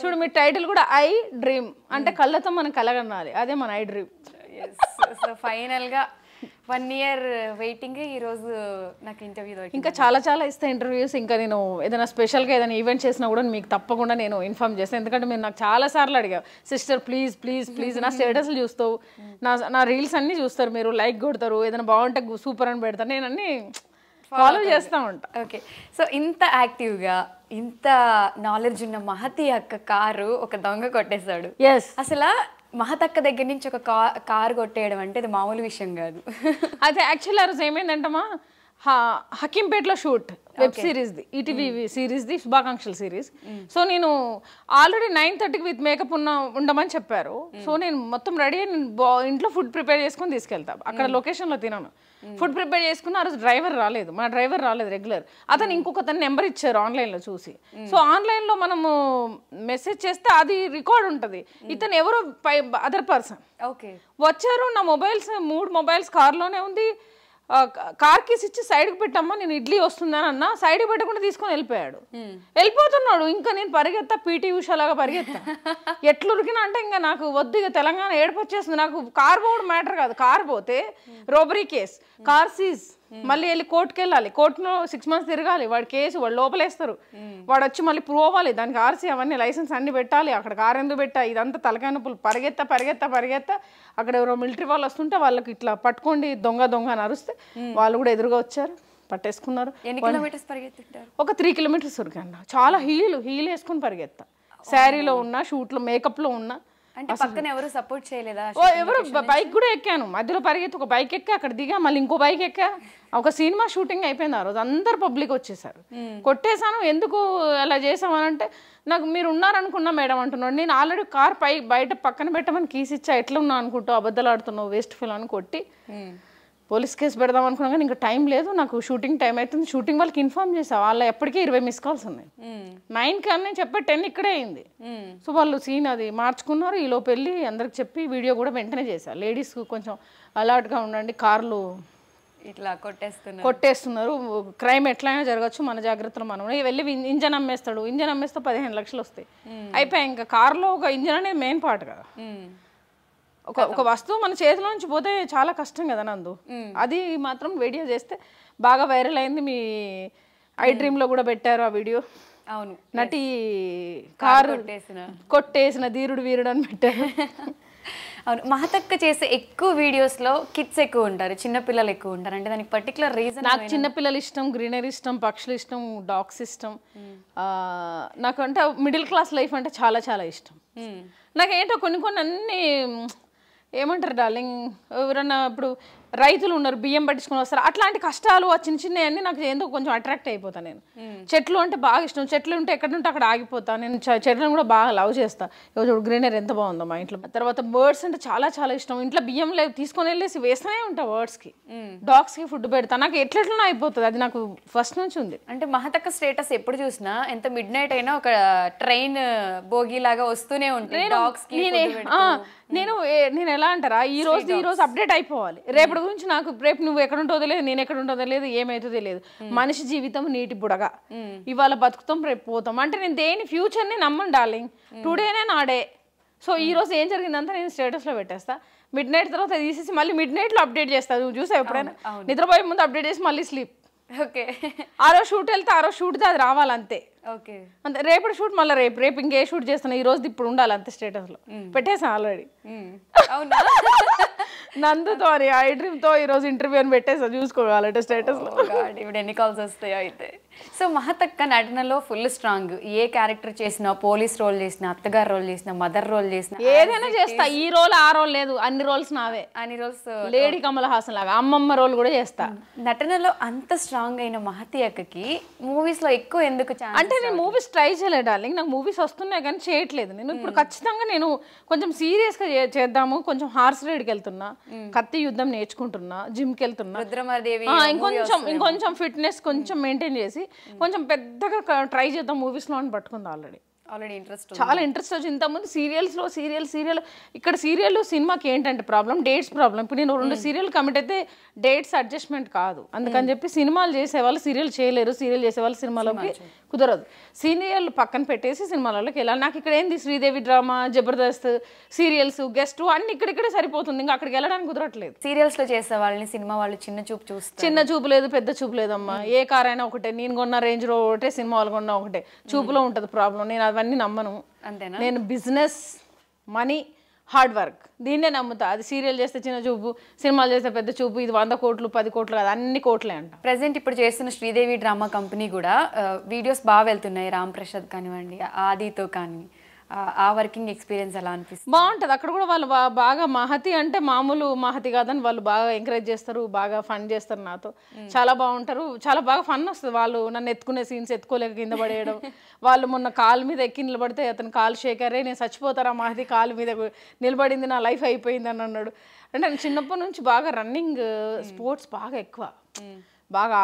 చూడు, మీ టైటిల్ కూడా iDream అంటే కళ్ళతో మనం కలగనాలి. అదే మన iDream. సో ఫైనల్గా 1 year వెయిటింగ్, ఈరోజు నాకు ఇంటర్వ్యూ దొరికింది. ఇంకా చాలా ఇస్తా ఇంటర్వ్యూస్. ఇంకా నేను ఏదైనా స్పెషల్గా ఏదైనా ఈవెంట్ చేసినా కూడా మీకు తప్పకుండా నేను ఇన్ఫార్మ్ చేస్తాను. ఎందుకంటే మీరు నాకు చాలా సార్లు అడిగారు, సిస్టర్ ప్లీజ్ నా స్టేటస్లు చూస్తావు, నా రీల్స్ అన్నీ చూస్తారు, మీరు లైక్ కొడతారు, ఏదైనా బాగుంటే సూపర్ అని పెడతాను, నేను అన్నీ ఫాలో చేస్తూ ఉంటా. ఓకే, సో ఇంత యాక్టివ్గా, ఇంత నాలెడ్జ్ ఉన్న మహతి అక్క కారు ఒక దొంగ కొట్టేశాడు. అసలు మహతక్క దగ్గర నుంచి ఒక కారు కొట్టేయడం అంటే అది మామూలు విషయం కాదు. అదే యాక్చువల్లీ ఆ రోజు ఏమైందంటమా, హకీంపేటలో షూట్ వెబ్ సిరీస్ది, ఈటీవీ సిరీస్ది, శుభాకాంక్షల సిరీస్. సో నేను ఆల్రెడీ 9:30కి విత్ మేకప్ ఉండమని చెప్పారు. సో నేను మొత్తం రెడీ అయ్యి ఇంట్లో ఫుడ్ ప్రిపేర్ చేసుకొని తీసుకెళ్తా. అక్కడ లొకేషన్లో తినను. ఫుడ్ ప్రిపేర్ చేసుకున్న ఆ రోజు డ్రైవర్ రాలేదు, మా డ్రైవర్ రాలేదు రెగ్యులర్. అతను ఇంకొక నెంబర్ ఇచ్చారు ఆన్లైన్లో చూసి. సో ఆన్లైన్లో మనము మెసేజ్ చేస్తే అది రికార్డ్ ఉంటుంది. ఇతను ఎవరో అదర్ పర్సన్. ఓకే, వచ్చారు. నా మొబైల్స్ 3 మొబైల్స్ కార్లోనే ఉంది. కార్ కీస్ ఇచ్చి సైడ్కి పెట్టమ్మా, నేను ఇడ్లీ వస్తుందని అన్నా. సైడ్కి పెట్టకుండా తీసుకొని వెళ్ళిపోతున్నాడు. ఇంకా నేను పరిగెత్తా, పీటీ ఉషాలాగా పరిగెత్తా. ఎట్లు ఉరికినా అంటే ఇంకా నాకు వద్దు, ఇక తెలంగాణ ఏడుపు వచ్చేస్తుంది. నాకు కార్ పోవడం మ్యాటర్ కాదు. కార్ పోతే రోబరీ కేస్, కార్ సీజ్, మళ్ళీ వెళ్ళి కోర్టుకి వెళ్ళాలి, కోర్టులో 6 months తిరగాలి, వాడి కేసు వాడు లోపలేస్తారు, వాడు వచ్చి మళ్ళీ ప్రూవ్ అవ్వాలి, దానికి ఆర్సీ అవన్నీ లైసెన్స్ అన్ని పెట్టాలి, అక్కడ కారు ఎందుకు పెట్టా, ఇదంతా తలకాయ నొప్పులు, పరిగెత్త అక్కడ ఎవరో మిలిటరీ వాళ్ళు వస్తుంటే వాళ్ళకి ఇట్లా పట్టుకోండి దొంగ అని అరుస్తే వాళ్ళు కూడా ఎదురుగా వచ్చారు, పట్టేసుకున్నారు. ఎన్ని కిలోమీటర్స్ పరిగెత్తుంటారు? ఒక 3 kilometers ఉరికండి. చాలా హీల్ వేసుకుని పరిగెత్తా, శారీలో ఉన్నా, షూట్లో మేకప్లో ఉన్నా. అంటే పక్కన ఎవరు సపోర్ట్ చేయలేదా? ఎవరు బైక్ కూడా ఎక్కాను, మధ్యలో పరిగెత్తి ఒక బైక్ ఎక్కా, అక్కడ దిగా మళ్ళీ ఇంకో బైక్ ఎక్కా. ఒక సినిమా షూటింగ్ అయిపోయింది ఆ రోజు, అందరు పబ్లిక్ వచ్చేసారు. కొట్టేశాను, ఎందుకు అలా చేసామనంటే నాకు మీరు ఉన్నారనుకున్నా మేడం అంటున్నాడు. నేను ఆల్రెడీ కార్ బయట పక్కన పెట్టమని కీస్ ఇచ్చా, ఎట్లా ఉన్నా అనుకుంటావు, అబద్ధాలు ఆడుతున్నావు, వేస్ట్ ఫీల్ అని కొట్టి పోలీస్ కేసు పెడదాం అనుకున్నా. కానీ ఇంకా టైం లేదు, నాకు షూటింగ్ టైం అవుతుంది. షూటింగ్ వాళ్ళకి ఇన్ఫార్మ్ చేసా, వాళ్ళ ఎప్పటికీ 20 missed calls ఉన్నాయి. 9 కానీ చెప్పే 10 ఇక్కడే అయింది. సో వాళ్ళు సీన్ అది మార్చుకున్నారు. ఈలోపు వెళ్ళి అందరికి చెప్పి వీడియో కూడా వెంటనే చేశారు. లేడీస్ కొంచెం అలర్ట్గా ఉండండి, కార్లు ఇట్లా కొట్టేస్తున్నారు, క్రైమ్ ఎట్లయినా జరగచ్చు, మన జాగ్రత్తలు మనం. వెళ్ళి ఇంజన్ అమ్మేస్తాడు, ఇంజన్ అమ్మేస్తే 15 లక్షలు వస్తాయి, అయిపోయాయి. ఇంకా కార్లో ఒక ఇంజన్ అనేది మెయిన్ పార్ట్ కదా. ఒక వస్తువు మన చేతిలో నుంచి పోతే చాలా కష్టం కదా నందు. అది మాత్రం వీడియో చేస్తే బాగా వైరల్ అయింది. మీ ఐ డ్రీమ్ లో కూడా పెట్టారు ఆ వీడియో. అవును, నటి కారు కొట్టేసిన ధీరుడు వీరుడు అని పెట్టారు. అవును, మహతక్క చేసే ఎక్కువ వీడియోస్లో కిడ్స్ ఎక్కువ ఉంటారు, చిన్నపిల్లలు ఎక్కువ ఉంటారు. అంటే దానికి పర్టికులర్ రీజన్? నాకు చిన్నపిల్లలు ఇష్టం, గ్రీనరీ ఇష్టం, పక్షులు ఇష్టం, డాగ్స్ ఇష్టం. నాకు అంటే మిడిల్ క్లాస్ లైఫ్ అంటే చాలా చాలా ఇష్టం. నాకేంటో కొన్ని అన్నీ ఏమంటారు డార్లింగ్, ఎవరన్నా ఇప్పుడు రైతులు ఉన్నారు, బియ్యం పట్టించుకొని వస్తారు, అట్లాంటి కష్టాలు ఆ చిన్న అన్నీ నాకు ఏందో కొంచెం అట్రాక్ట్ అయిపోతాను నేను. చెట్లు అంటే బాగా ఇష్టం, చెట్లు ఉంటే ఎక్కడ ఉంటే అక్కడ ఆగిపోతాను నేను. చెట్లను కూడా బాగా లవ్ చేస్తాను. చూడు గ్రీనరీ ఎంత బాగుందో మా ఇంట్లో. తర్వాత బర్డ్స్ అంటే చాలా చాలా ఇష్టం. ఇంట్లో బియ్యం తీసుకొని వెళ్ళేసి వేస్తూనే ఉంటా బర్డ్స్కి, డాగ్స్కి ఫుడ్ పెడతాను. నాకు ఎట్లెట్లనో అయిపోతుంది, అది నాకు ఫస్ట్ నుంచి ఉంది. అంటే మహతక్క స్టేటస్ ఎప్పుడు చూసినా ఎంత మిడ్ నైట్ అయినా ఒక ట్రైన్ బోగి లాగా వస్తూనే ఉంటుంది. నేను ఎలా అంటారా, ఈ రోజు అప్డేట్ అయిపోవాలి, రేపటి గురించి నాకు రేపు నువ్వు ఎక్కడ ఉంటుందో లేదు, నేను ఎక్కడ ఉంటుందో లేదు, ఏమైతుందో లేదు. మనిషి జీవితం నీటి బుడగా, ఇవాళ బతుకుతాం రేపు పోతాం. అంటే నేను దేని ఫ్యూచర్ని నమ్మను డార్లింగ్, టుడేనే నాడే. సో ఈ రోజు ఏం జరిగిందంతా నేను స్టేటస్లో పెట్టేస్తా. మిడ్ నైట్ తర్వాత తీసేసి మళ్ళీ మిడ్ నైట్లో అప్డేట్ చేస్తాను. నువ్వు చూసావు ఎప్పుడైనా? నిద్రపోయే ముందు అప్డేట్ చేసి మళ్ళీ స్లీప్. ఓకే, ఆ రోజు షూట్ వెళ్తే ఆ రోజు షూట్ది అది రావాలంతే. ఓకే, అంతే. రేపటి షూట్ మళ్ళీ రేపు ఇంకే షూట్ చేస్తున్నా, ఈ రోజు ఇప్పుడు ఉండాలి అంతే. స్టేటస్లో పెట్టేసాను ఆల్రెడీ. అవునా? నందుతో అని ఐ డ్రీమ్తో ఈరోజు ఇంటర్వ్యూ అని పెట్టేసా, చూసుకోవాలంటే స్టేటస్లో. ఇప్పుడు ఎన్ని కాల్స్ వస్తాయో అయితే. సో మహతక్క నటనలో ఫుల్ స్ట్రాంగ్. ఏ క్యారెక్టర్ చేసినా, పోలీస్ రోల్ చేసినా, అత్తగారు రోల్ చేసినా, మదర్ రోల్ చేసినా, ఏదైనా చేస్తా. ఈ రోల్ ఆ రోల్ లేదు, అన్ని రోల్స్ నావే. అన్ని రోల్స్ లేడీ కమల్ హాసన్ లాగా అమ్మమ్మ రోల్ కూడా చేస్తా. నటనలో అంత స్ట్రాంగ్ అయిన మహతి అక్కకి మూవీస్ లో ఎక్కువ ఎందుకు ఛాన్స్? అంటే నేను మూవీస్ ట్రై చేయలేదు డార్లింగ్, నాకు మూవీస్ వస్తున్నాయి కానీ చేయట్లేదు నేను. ఇప్పుడు ఖచ్చితంగా నేను కొంచెం సీరియస్గా చేద్దాము, కొంచెం హార్స్ రైడ్కి వెళ్తున్నా, కత్తి యుద్ధం నేర్చుకుంటున్నా, జిమ్కి వెళ్తున్నా, రుద్రమాదేవి ఇంకొంచెం ఫిట్నెస్ కొంచెం మెయింటైన్ చేసి కొంచెం పెద్దగా ట్రై చేద్దాం మూవీస్లో అని పట్టుకుంది. ఆల్రెడీ చాలా ఇంట్రెస్ట్ వచ్చింది. ఇంతకుముందు సీరియల్ ఇక్కడ సీరియల్ సినిమాకి ఏంటంటే ప్రాబ్లం, డేట్స్ ప్రాబ్లం. ఇప్పుడు నేను 2 సీరియల్ కమిట్ అయితే డేట్స్ అడ్జస్ట్మెంట్ కాదు, అందుకని చెప్పి సినిమాలు చేసేవాళ్ళు సీరియల్ చేయలేరు, సీరియల్ చేసేవాళ్ళు సినిమాలోకి కుదరదు. సీరియల్ పక్కన పెట్టేసి సినిమాలలోకి వెళ్ళాలి. నాకు ఇక్కడ ఏంది Sridevi drama, Jabardasth, serials, guest అన్ని ఇక్కడిక్కడే సరిపోతుంది, ఇంకా అక్కడికి వెళ్ళడానికి కుదరట్లేదు. సీరియల్స్ లో చేసే వాళ్ళని సినిమా వాళ్ళు చిన్న చూపు లేదు, పెద్ద చూపు లేదమ్మా. ఏ కార్ అయినా ఒకటే, నేను కొన్న రేంజ్ లో ఒకటే, సినిమా వాళ్ళు కొన్న ఒకటే, చూపులో ఉంటుంది ప్రాబ్లం. నేను అవన్నీ నమ్మను. అంతేనా? నేను బిజినెస్, మనీ, హార్డ్ వర్క్ దీన్నే నమ్ముతా. అది సీరియల్ చేస్తే చిన్న చూపు, సినిమాలు చేస్తే పెద్ద చూపు. ఇది 100 కోట్లు 10 కోట్లు కాదు, అన్ని కోట్లే అంట. ప్రెసెంట్ ఇప్పుడు చేస్తున్న శ్రీదేవి డ్రామా కంపెనీ కూడా వీడియోస్ బాగా వెళ్తున్నాయి. రామ్ ప్రసాద్ కానివ్వండి, ఆదితో కానీ, ఆ వర్కింగ్ ఎక్స్పీరియన్స్ ఎలా అనిపిస్తుంది? బాగుంటుంది. అక్కడ కూడా వాళ్ళు బాగా మహతి అంటే మామూలు మహతి కాదని వాళ్ళు బాగా ఎంకరేజ్ చేస్తారు, బాగా ఫన్ చేస్తారు నాతో. చాలా బాగుంటారు, చాలా బాగా ఫన్ వస్తుంది. వాళ్ళు నన్ను ఎత్తుకునే సీన్స్, ఎత్తుకోలేక కింద పడేయడం. వాళ్ళు మొన్న కాలు మీద ఎక్కి నిలబడితే అతను కాలు షేకరే, నేను చచ్చిపోతారా మహతి కాలు మీద నిలబడింది, నా లైఫ్ అయిపోయింది అని అన్నాడు. అంటే నేను చిన్నప్పటి నుంచి బాగా రన్నింగ్, స్పోర్ట్స్ బాగా ఎక్కువ, బాగా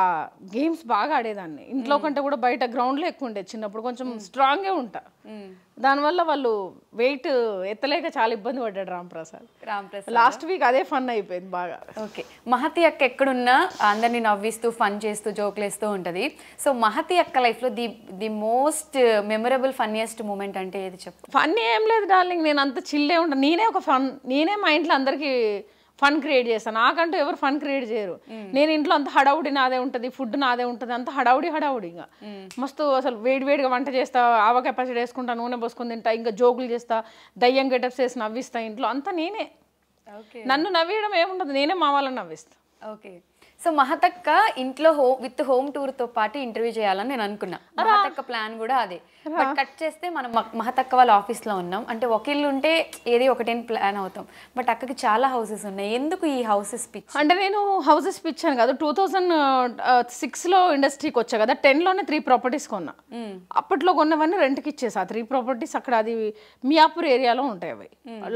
గేమ్స్ బాగా ఆడేదాన్ని. ఇంట్లో కంటే కూడా బయట గ్రౌండ్లో ఎక్కువ ఉండేది చిన్నప్పుడు. కొంచెం స్ట్రాంగే ఉంటా, దానివల్ల వాళ్ళు వెయిట్ ఎత్తలేక చాలా ఇబ్బంది పడ్డాడు రామ్ ప్రసాద్. లాస్ట్ వీక్ అదే ఫన్ అయిపోయింది బాగా. ఓకే, మహతి అక్క ఎక్కడున్నా అందరినీ నవ్విస్తూ ఫన్ చేస్తూ జోకులు వేస్తూ ఉంటుంది. సో మహతి అక్క లైఫ్లో the most memorable funniest moment అంటే ఏది చెప్పు? ఫన్నీ ఏం లేదు డార్లింగ్, నేను అంత చిల్లే ఉంటాను. నేనే మా ఇంట్లో అందరికీ ఫన్ క్రియేట్ చేస్తాను. నాకంటూ ఎవరు ఫన్ క్రియేట్ చేయరు. నేను ఇంట్లో అంత హడావుడి నాదే ఉంటుంది, ఫుడ్ నాదే ఉంటుంది, అంత హడావుడి ఇంకా మస్తు అసలు వేడివేడిగా వంట చేస్తా, ఆవకాయ పచ్చడి వేసుకుంటా, నూనె పోసుకొని తింటా, ఇంకా జోకులు చేస్తా, దయ్యం గెటప్స్ వేసి నవ్విస్తా ఇంట్లో అంతా నేనే. నన్ను నవ్వేయడం ఏముండదు, నేనే మా వాళ్ళని నవ్విస్తా. ఓకే. సో మహతక్క ఇంట్లో విత్ హోమ్ టూర్ తో పాటు ఇంటర్వ్యూ చేయాలని నేను అనుకున్నా. మహతక్క ప్లాన్ కూడా అదే. బట్ కట్ చేస్తే మనం మహతక్క వాళ్ళ ఆఫీస్ లో ఉన్నాం అంటే ఒక ఇల్లు ఉంటే ఏది ఒకటే ప్లాన్ అవుతాం. బట్ అక్కకి చాలా హౌసెస్ ఉన్నాయి. ఎందుకు ఈ హౌసెస్ పిచ్? అంటే నేను హౌసెస్ పిచ్చాను కాదు, 2006లో ఇండస్ట్రీకి వచ్చా కదా, 10లోనే 3 ప్రాపర్టీస్ కొన్నా. అప్పట్లో కొన్నవన్నీ రెంట్కి ఇచ్చేసా. 3 ప్రాపర్టీస్ అక్కడ అది మియాపూర్ ఏరియాలో ఉంటాయి, అవి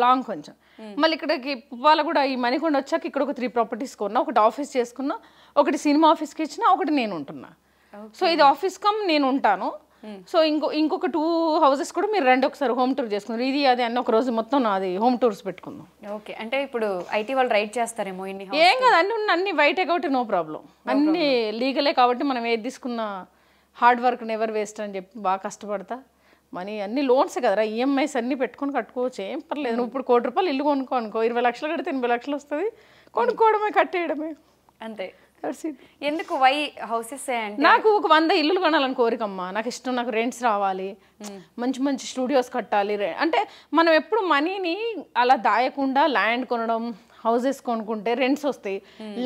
లాంగ్ కొంచెం. మళ్ళీ ఇక్కడికి పువ్వాల కూడా ఈ మణికొండ వచ్చాక ఇక్కడ ఒక 3 ప్రాపర్టీస్ కొన్నా, ఒకటి ఆఫీస్ చేసుకున్నా, ఒకటి సినిమా ఆఫీస్కి ఇచ్చిన, ఒకటి నేను ఉంటున్నా. సో ఇది ఆఫీస్ కమ్ నేను ఉంటాను. సో ఇంకొక 2 హౌసెస్ కూడా మీరు రండి ఒకసారి హోమ్ టూర్ చేసుకున్నారు, ఇది అది అన్న ఒక రోజు మొత్తం అది హోమ్ టూర్స్ పెట్టుకుందాం. ఓకే. అంటే ఇప్పుడు ఐటీ వాళ్ళు రైట్ చేస్తారేమో ఇన్ని? ఏం కాదు, అన్ని వైటే కాబట్టి నో ప్రాబ్లం. అన్ని లీగలే కాబట్టి మనం ఏది తీసుకున్న హార్డ్ వర్క్ నెవర్ వేస్ట్ అని చెప్పి బాగా కష్టపడతా. మనీ అన్ని లోన్స్ కదరా, ఈఎంఐస్ అన్ని పెట్టుకొని కట్టుకోవచ్చు, ఏం పర్లేదు. నువ్వు ఇప్పుడు ₹1,00,00,000 ఇల్లు కొనుక్కో, 20 లక్షలు కడితే 80 లక్షలు వస్తుంది, కొనుక్కోవడమే, కట్టేయడమే, అంతే. ఎందుకు వై హౌసెస్? నాకు ఒక 100 ఇల్లులు కొనాలని కోరికమ్మా, నాకు ఇష్టం. నాకు రెంట్స్ రావాలి, మంచి మంచి స్టూడియోస్ కట్టాలి. అంటే మనం ఎప్పుడు మనీని అలా దాయకుండా ల్యాండ్ కొనడం, హౌసెస్ కొనుక్కుంటే రెంట్స్ వస్తాయి.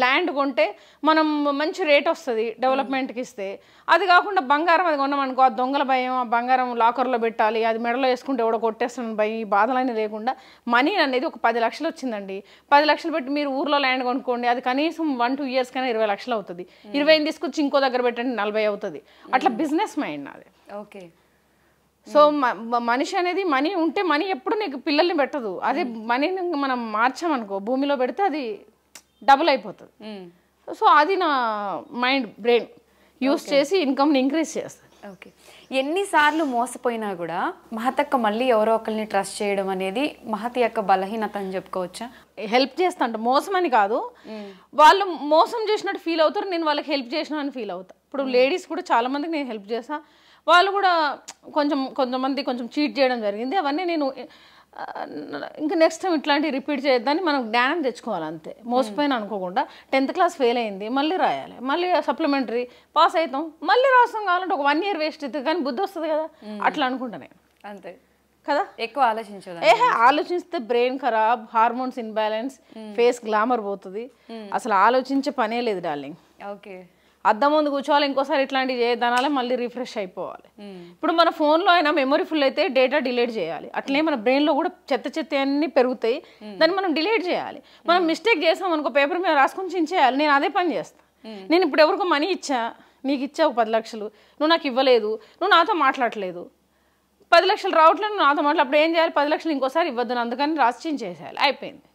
ల్యాండ్ కొంటే మనం మంచి రేట్ వస్తుంది డెవలప్మెంట్కి ఇస్తే. అది కాకుండా బంగారం అది కొన్నామనుకో, ఆ దొంగల భయం, ఆ బంగారం లాకర్లో పెట్టాలి, అది మెడలో వేసుకుంటే ఎవడో కొట్టేస్తాను భయం, ఈ బాధలన్నీ లేకుండా మనీ అనేది ఒక 10 లక్షలు వచ్చిందండి, 10 లక్షలు పెట్టి మీరు ఊర్లో ల్యాండ్ కొనుక్కోండి, అది కనీసం 1-2 years కైనా 20 లక్షలు అవుతుంది. 20 తీసుకొచ్చి ఇంకో దగ్గర పెట్టండి 40 అవుతుంది. అట్లా బిజినెస్ మైండ్ నాది. ఓకే. సో మనిషి అనేది మనీ ఉంటే మనీ ఎప్పుడు నీకు పిల్లల్ని పెట్టదు. అదే మనీని మనం మార్చామనుకో, భూమిలో పెడితే అది డబుల్ అయిపోతుంది. సో అది నా మైండ్ బ్రెయిన్ యూస్ చేసి ఇన్కమ్ని ఇంక్రీజ్ చేస్తుంది. ఓకే. ఎన్నిసార్లు మోసపోయినా కూడా మహతక్క మళ్ళీ ఎవరో ఒకరిని ట్రస్ట్ చేయడం అనేది మహతి యొక్క బలహీనత అని చెప్పుకోవచ్చా? హెల్ప్ చేస్తా అంటే మోసం అని కాదు, వాళ్ళు మోసం చేసినట్టు ఫీల్ అవుతారు, నేను వాళ్ళకి హెల్ప్ చేసిన అని ఫీల్ అవుతా. ఇప్పుడు లేడీస్ కూడా చాలా మందికి నేను హెల్ప్ చేస్తా, వాళ్ళు కూడా కొంతమంది కొంచెం చీట్ చేయడం జరిగింది. అవన్నీ నేను ఇంకా నెక్స్ట్ టైం ఇట్లాంటివి రిపీట్ చేయొద్దని మనం జ్ఞానం తెచ్చుకోవాలి అంతే. మోసపోయిన అనుకోకుండా 10th క్లాస్ ఫెయిల్ అయింది, మళ్ళీ రాయాలి, మళ్ళీ సప్లిమెంటరీ పాస్ అవుతాం, మళ్ళీ రాస్తాం, కావాలంటే ఒక 1 year వేస్ట్ అవుతుంది, కానీ బుద్ధి వస్తుంది కదా, అట్లా అనుకుంటా నేను. అంతే కదా, ఎక్కువ ఆలోచించదు. ఆలోచిస్తే బ్రెయిన్ ఖరాబ్, హార్మోన్స్ ఇన్బ్యాలెన్స్, ఫేస్ గ్లామర్ పోతుంది, అసలు ఆలోచించే పనే లేదు డార్లింగ్. ఓకే. అద్దం ముందు కూర్చోవాలి, ఇంకోసారి ఇట్లాంటివి చేయదనాలే, మళ్ళీ రిఫ్రెష్ అయిపోవాలి. ఇప్పుడు మన ఫోన్లో అయినా మెమరీ ఫుల్ అయితే డేటా డిలీట్ చేయాలి, అట్లే మన బ్రెయిన్లో కూడా చెత్త అన్నీ పెరుగుతాయి, దాన్ని మనం డిలీట్ చేయాలి. మనం మిస్టేక్ చేసాం అనుకో, పేపర్ మీద రాసుకొని చించేయాలి. నేను అదే పని చేస్తాను. నేను ఇప్పుడు ఎవరికో మనీ ఇచ్చా, నీకు ఇచ్చావు 10 లక్షలు, నువ్వు నాకు ఇవ్వలేదు, నువ్వు నాతో మాట్లాడలేదు, 10 లక్షలు రావట్లేదు, నువ్వు నాతో మాట్లాడు, అప్పుడు ఏం చేయాలి, 10 లక్షలు ఇంకోసారి ఇవ్వద్దు, అందుకని రాసి చించేసేయాలి, అయిపోయింది.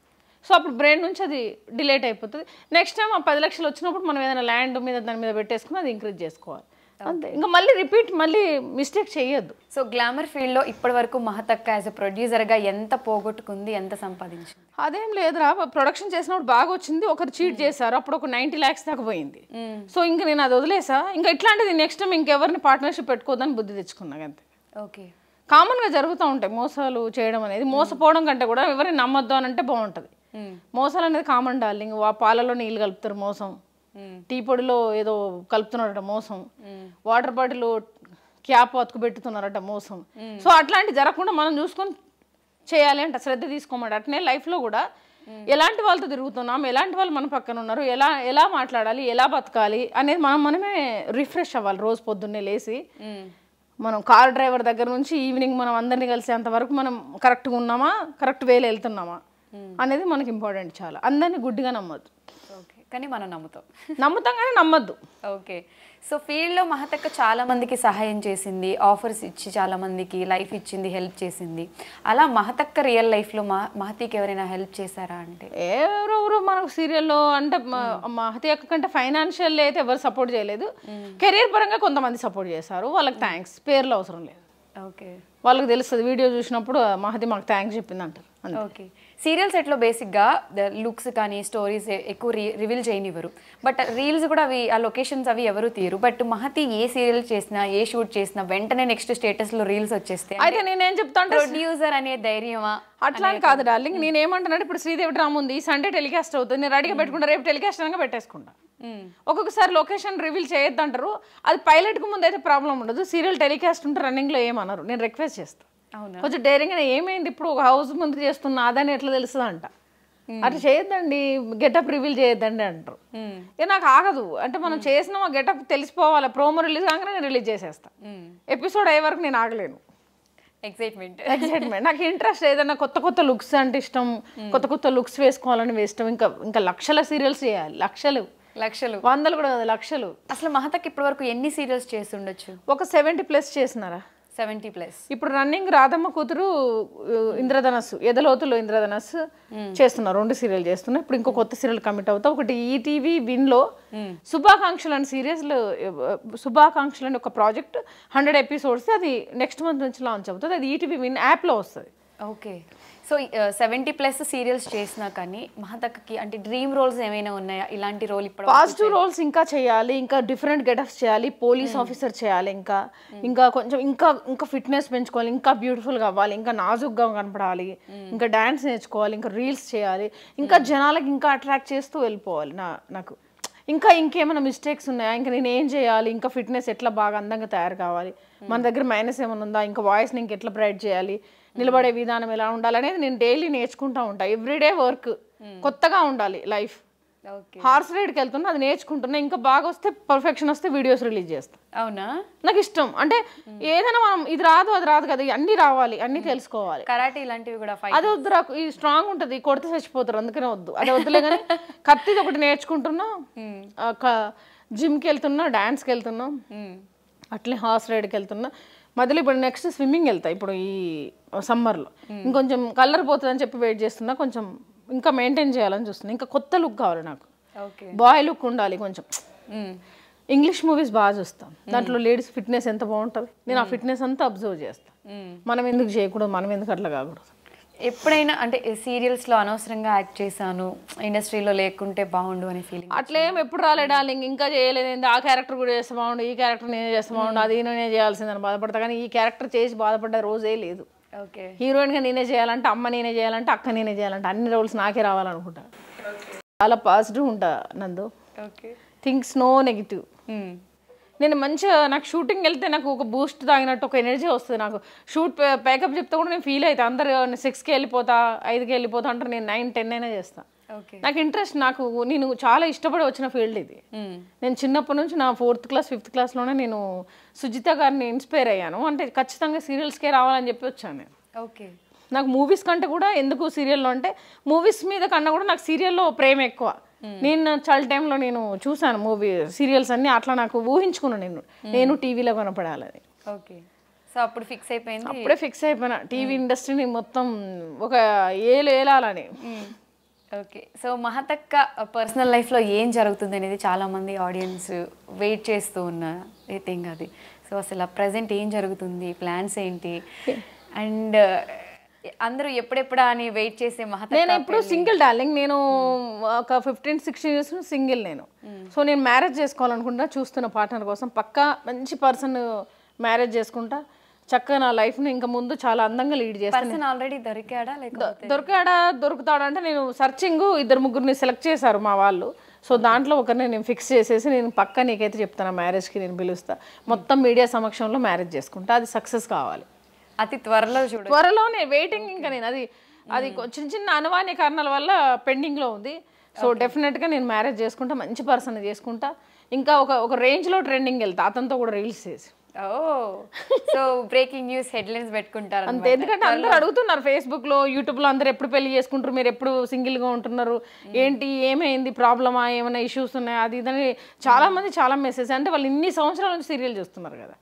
సో అప్పుడు బ్రెయిన్ నుంచి అది డిలేట్ అయిపోతుంది. నెక్స్ట్ టైం ఆ 10 లక్షలు వచ్చినప్పుడు మనం ఏదైనా ల్యాండ్ మీద దాని మీద పెట్టేసుకుని అది ఇంక్రీజ్ చేసుకోవాలి అంతే. ఇంకా మళ్ళీ రిపీట్, మళ్ళీ మిస్టేక్ చేయొద్దు. సో గ్లామర్ ఫీల్డ్లో ఇప్పటి వరకు మహతక్క యాజ్ ఎ ప్రొడ్యూసర్గా ఎంత పోగొట్టుకుంది, ఎంత సంపాదించింది? అదేం లేదురా, ప్రొడక్షన్ చేసినప్పుడు బాగా వచ్చింది, ఒకరు చీట్ చేశారు, అప్పుడు ఒక 90 lakhs దాకా పోయింది. సో ఇంకా నేను అది వదిలేసా, ఇంకా ఇట్లాంటిది నెక్స్ట్ టైం ఇంకెవరిని పార్ట్నర్షిప్ పెట్టుకోదని బుద్ధి తెచ్చుకున్నాను అంతే. ఓకే. కామన్గా జరుగుతూ ఉంటాయి మోసాలు చేయడం అనేది. మోసపోవడం కంటే కూడా ఎవరిని నమ్మొద్దు అని అంటే బాగుంటుంది. మోసాలు అనేది కామన్ డార్లింగ్. ఆ పాలలో నీళ్ళు కలుపుతారు మోసం, టీ పొడిలో ఏదో కలుపుతున్నారట మోసం, వాటర్ బాటిల్ క్యాప్ అతుకు పెట్టుతున్నారట మోసం. సో అట్లాంటి జరగకుండా మనం చూసుకొని చేయాలి అంటే శ్రద్ధ తీసుకోమంటే. అట్నే లైఫ్లో కూడా ఎలాంటి వాళ్ళతో తిరుగుతున్నాం, ఎలాంటి వాళ్ళు మన పక్కన ఉన్నారు, ఎలా మాట్లాడాలి, ఎలా బతకాలి అనేది మనమే రిఫ్రెష్ అవ్వాలి. రోజు పొద్దున్నే లేచి మనం కార్ డ్రైవర్ దగ్గర నుంచి ఈవినింగ్ మనం అందరినీ కలిసేంత వరకు మనం కరెక్ట్గా ఉన్నామా, కరెక్ట్ వేలో వెళ్తున్నామా అనేది మనకి ఇంపార్టెంట్. చాలా అందరినీ గుడ్డిగా నమ్మద్దు. ఓకే. కానీ మనం నమ్ముతాం కానీ నమ్మద్దు. ఓకే. సో ఫీల్డ్లో మహతక్క చాలా మందికి సహాయం చేసింది, ఆఫర్స్ ఇచ్చి చాలా మందికి లైఫ్ ఇచ్చింది, హెల్ప్ చేసింది. అలా మహతక్క రియల్ లైఫ్లో మహతికి ఎవరైనా హెల్ప్ చేశారా అంటే? ఎవరెవరు మనకు సీరియల్లో అంటే మహతి అక్క కంటే ఫైనాన్షియల్ అయితే ఎవరు సపోర్ట్ చేయలేదు. కెరీర్ పరంగా కొంతమంది సపోర్ట్ చేశారు, వాళ్ళకి థ్యాంక్స్. పేర్లు అవసరం లేదు. ఓకే. వాళ్ళకి తెలుస్తుంది, వీడియో చూసినప్పుడు మహతి మాకు థ్యాంక్స్ చెప్పింది అంటారు. ఓకే. సీరియల్ సెట్లో బేసిక్గా లుక్స్ కానీ స్టోరీస్ ఎక్కువ రివీల్ చేయనివ్వరు. బట్ రీల్స్ కూడా అవి ఆ లొకేషన్స్ అవి ఎవరు తీయరు. బట్ మహతి ఏ సీరియల్ చేసినా ఏ షూట్ చేసినా వెంటనే నెక్స్ట్ స్టేటస్లో రీల్స్ వచ్చేస్తే అయితే నేనేం చెప్తాను, ప్రొడ్యూసర్ అనే ధైర్యమా? అట్లా అని కాదు డార్లింగ్, నేను ఏమంటున్నాను, ఇప్పుడు శ్రీదేవి డ్రామా ఉంది, సండే టెలికాస్ట్ అవుతుంది, నేను రెడీగా పెట్టుకుంటా, రేపు టెలికాస్ట్ అనగా పెట్టేసుకుంటా. ఒక్కొక్కసారి లొకేషన్ రివీల్ చేయొద్దంటారు, అది పైలట్కి ముందు అయితే ప్రాబ్లం ఉండదు, సీరియల్ టెలికాస్ట్ ఉంటే రన్నింగ్లో ఏమన్నారు, నేను రిక్వెస్ట్ చేస్తాను కొంచెం డైరింగ్గా, ఏమైంది ఇప్పుడు ఒక హౌస్ ముందు చేస్తున్నా అదని ఎట్లా తెలుస్తుంది అంట, అట్లా చేయొద్దండి, గెటప్ రివీల్ చేయొద్దండి అంటారు. ఇక నాకు ఆగదు, అంటే మనం చేసిన ఆ గెటప్ తెలిసిపోవాలి, ప్రోమో రిలీజ్ కాగానే నేను రిలీజ్ చేసేస్తా, ఎపిసోడ్ అయ్యే వరకు నేను ఆగలేను. ఎక్సైట్మెంట్ నాకు ఇంట్రెస్ట్, ఏదైనా కొత్త కొత్త లుక్స్ అంటే ఇష్టం, కొత్త కొత్త లుక్స్ వేసుకోవాలని ఇష్టం, ఇంకా లక్షల సీరియల్స్ చేయాలి, లక్షలు వందలు కూడా కాదు, లక్షలు. అసలు మహతకి ఇప్పటి వరకు ఎన్ని సీరియల్స్ చేసి ఉండొచ్చు? ఒక 70+ చేసినారా? 70+. ఇప్పుడు రన్నింగ్ రాధమ్మ కూతురు ఇంద్రధనస్సు, ఎదలోతులో ఇంద్రధనస్సు చేస్తున్నారు, 2 సీరియల్ చేస్తున్నా. ఇప్పుడు ఇంకో కొత్త సీరియల్ కమిట్ అవుతా. ఒకటి ఈటీవీ విన్లో శుభాకాంక్షలు అని సీరియల్స్లో, శుభాకాంక్షలు అని ఒక ప్రాజెక్ట్ 100 ఎపిసోడ్స్, అది నెక్స్ట్ మంత్ నుంచి లాంచ్ అవుతుంది, అది ఈటీవీ విన్ యాప్లో వస్తుంది. ఓకే. సో 70+ సీరియల్స్ చేసినా కానీ మహతకి అంటే డ్రీమ్ రోల్స్ ఏమైనా ఉన్నాయా? ఇలాంటి రోల్ ఇప్పుడు పాజిటివ్ రోల్స్ ఇంకా చేయాలి, ఇంకా డిఫరెంట్ గెటప్స్ చేయాలి, పోలీస్ ఆఫీసర్ చేయాలి, ఇంకా కొంచెం ఇంకా ఫిట్నెస్ పెంచుకోవాలి, ఇంకా బ్యూటిఫుల్గా అవ్వాలి, ఇంకా నాజుగ్గా కనపడాలి, ఇంకా డ్యాన్స్ నేర్చుకోవాలి, ఇంకా రీల్స్ చేయాలి, ఇంకా జనాలకు ఇంకా అట్రాక్ట్ చేస్తూ వెళ్ళిపోవాలి. నాకు ఇంకేమైనా మిస్టేక్స్ ఉన్నాయా, ఇంకా నేను ఏం చేయాలి, ఇంకా ఫిట్నెస్ ఎట్లా బాగా అందంగా తయారు కావాలి, మన దగ్గర మైనస్ ఏమైనా ఉందా, ఇంకా వాయిస్ని ఇంకెట్లా బ్రైట్ చేయాలి, నిలబడే విధానం ఎలా ఉండాలి అనేది నేను డైలీ నేర్చుకుంటూ ఉంటాను. ఎవ్రీడే వర్క్ కొత్తగా ఉండాలి లైఫ్. హార్స్ రైడ్కి వెళ్తున్నా, అది నేర్చుకుంటున్నా, ఇంకా బాగా వస్తే పర్ఫెక్షన్ వస్తే వీడియోస్ రిలీజ్ చేస్తాను. అవునా? నాకు ఇష్టం, అంటే ఏదైనా మనం ఇది రాదు అది రాదు కదా, అన్నీ రావాలి, అన్నీ తెలుసుకోవాలి. కరాటే ఇలాంటివి కూడా అది వద్దు, నాకు ఇది స్ట్రాంగ్ ఉంటుంది, కొడితే చచ్చిపోతారు, అందుకనే వద్దు, అది వద్దులే. కానీ కత్తిది ఒకటి నేర్చుకుంటున్నా, జిమ్కి వెళ్తున్నా, డాన్స్కి వెళ్తున్నా, అట్లే హార్స్ రైడ్కి వెళ్తున్నా, మధ్యలో ఇప్పుడు నెక్స్ట్ స్విమ్మింగ్ వెళ్తా. ఇప్పుడు ఈ సమ్మర్లో ఇంకొంచెం కలర్ పోతుందని చెప్పి వెయిట్ చేస్తున్నా, కొంచెం ఇంకా మెయింటైన్ చేయాలని చూస్తున్నా, ఇంకా కొత్త లుక్ కావాలి నాకు, బాయ్ లుక్ ఉండాలి కొంచెం. ఇంగ్లీష్ మూవీస్ బాగా చూస్తాం, దాంట్లో లేడీస్ ఫిట్నెస్ ఎంత బాగుంటుంది, నేను ఆ ఫిట్నెస్ అంతా అబ్జర్వ్ చేస్తాను. మనం ఎందుకు చేయకూడదు, మనం ఎందుకు అట్లా కాకూడదు. ఎప్పుడైనా అంటే సీరియల్స్లో అనవసరంగా యాక్ట్ చేశాను, ఇండస్ట్రీలో లేకుంటే బాగుండు అనే ఫీలింగ్ అట్లేం ఎప్పుడు రాలేదు డార్లింగ్, ఇంకా చేయలేదు, ఆ క్యారెక్టర్ కూడా చేస్తే బాగుండు, ఈ క్యారెక్టర్ నేనే చేస్తే బాగుండు, అది నేనే చేయాల్సిందని బాధపడతా, కానీ ఈ క్యారెక్టర్ చేసి బాధపడ్డ రోజే లేదు. ఓకే. హీరోయిన్గా నేనే చేయాలంటే, అమ్మ నేనే చేయాలంటే, అక్క నేనే చేయాలంటే, అన్ని రోల్స్ నాకే రావాలనుకుంటా. చాలా పాజిటివ్ ఉంటా Nandu. Okay. Things no negative. నేను మంచిగా, నాకు షూటింగ్ వెళ్తే నాకు ఒక బూస్ట్ తాగినట్టు ఒక ఎనర్జీ వస్తుంది. నాకు షూట్ ప్యాకప్ చెప్తే కూడా నేను ఫీల్ అవుతాను, అందరు 6కి వెళ్ళిపోతా 5కి వెళ్ళిపోతా అంటారు, నేను 9, 10 అయినా చేస్తాను. నాకు ఇంట్రెస్ట్, నేను చాలా ఇష్టపడి వచ్చిన ఫీల్డ్ ఇది. నేను చిన్నప్పటి నుంచి నా 4th క్లాస్ 5th క్లాస్లోనే నేను సుజిత గారిని ఇన్స్పైర్ అయ్యాను, అంటే ఖచ్చితంగా సీరియల్స్కే రావాలని చెప్పి వచ్చాను నేను. ఓకే. నాకు మూవీస్ కంటే కూడా ఎందుకు సీరియల్లో అంటే, మూవీస్ మీద కన్నా కూడా నాకు సీరియల్లో ప్రేమ ఎక్కువ. నేను చైల్డ్ టైంలో నేను చూసాను సీరియల్స్ అన్ని, అట్లా నాకు ఊహించుకున్నాను నేను టీవీలో కనపడాలని. ఓకే. సో అప్పుడు ఫిక్స్ అయిపోయింది? అప్పుడే ఫిక్స్ అయిపోయినా, టీవీ ఇండస్ట్రీని మొత్తం ఒక ఏలాలని. ఓకే. సో మహతక్క పర్సనల్ లైఫ్లో ఏం జరుగుతుంది అనేది చాలామంది ఆడియన్స్ వెయిట్ చేస్తూ ఉన్న థింగ్ అది. సో అసలు ప్రజెంట్ ఏం జరుగుతుంది, ప్లాన్స్ ఏంటి, అండ్ అందరూ ఎప్పుడెప్పుడా అని వెయిట్ చేసే మహతక్క? నేను ఎప్పుడు సింగిల్ డార్లింగ్, నేను ఒక 15-16 years సింగిల్ నేను. సో నేను మ్యారేజ్ చేసుకోవాలనుకుంటా, చూస్తున్న పార్ట్నర్ కోసం పక్కా మంచి పర్సన్ మ్యారేజ్ చేసుకుంటా, చక్కగా నా లైఫ్ని ఇంకా ముందు చాలా అందంగా లీడ్ చేస్తాను. ఆల్రెడీ దొరికాడా దొరుకుతాడంటే నేను సర్చింగ్ 2-3 సెలెక్ట్ చేశారు మా వాళ్ళు. సో దాంట్లో ఒకరిని నేను ఫిక్స్ చేసేసి, నేను పక్కా నీకైతే చెప్తాను మ్యారేజ్కి నేను పిలుస్తా, మొత్తం మీడియా సమక్షంలో మ్యారేజ్ చేసుకుంటా, అది సక్సెస్ కావాలి అతి త్వరలో. త్వరలోనే వెయిటింగ్, ఇంకా నేను అది చిన్న అనువాన్య కారణాల వల్ల పెండింగ్లో ఉంది. సో డెఫినెట్గా నేను మ్యారేజ్ చేసుకుంటా, మంచి పర్సన్ చేసుకుంటా, ఇంకా ఒక రేంజ్లో ట్రెండింగ్ వెళ్తా, అతనితో కూడా రీల్స్ చేసి. సో బ్రేకింగ్ న్యూస్ హెడ్లైన్స్ పెట్టుకుంటారు అంతే, ఎందుకంటే అందరూ అడుగుతున్నారు ఫేస్బుక్లో యూట్యూబ్లో, అందరు ఎప్పుడు పెళ్లి చేసుకుంటారు, మీరు ఎప్పుడు సింగిల్గా ఉంటున్నారు, ఏంటి ఏమైంది, ప్రాబ్లమా, ఏమైనా ఇష్యూస్ ఉన్నాయా, అది ఇదని చాలా మంది చాలా మెసేజ్. అంటే వాళ్ళు ఇన్ని సంవత్సరాల నుంచి సీరియల్ చేస్తున్నారు కదా,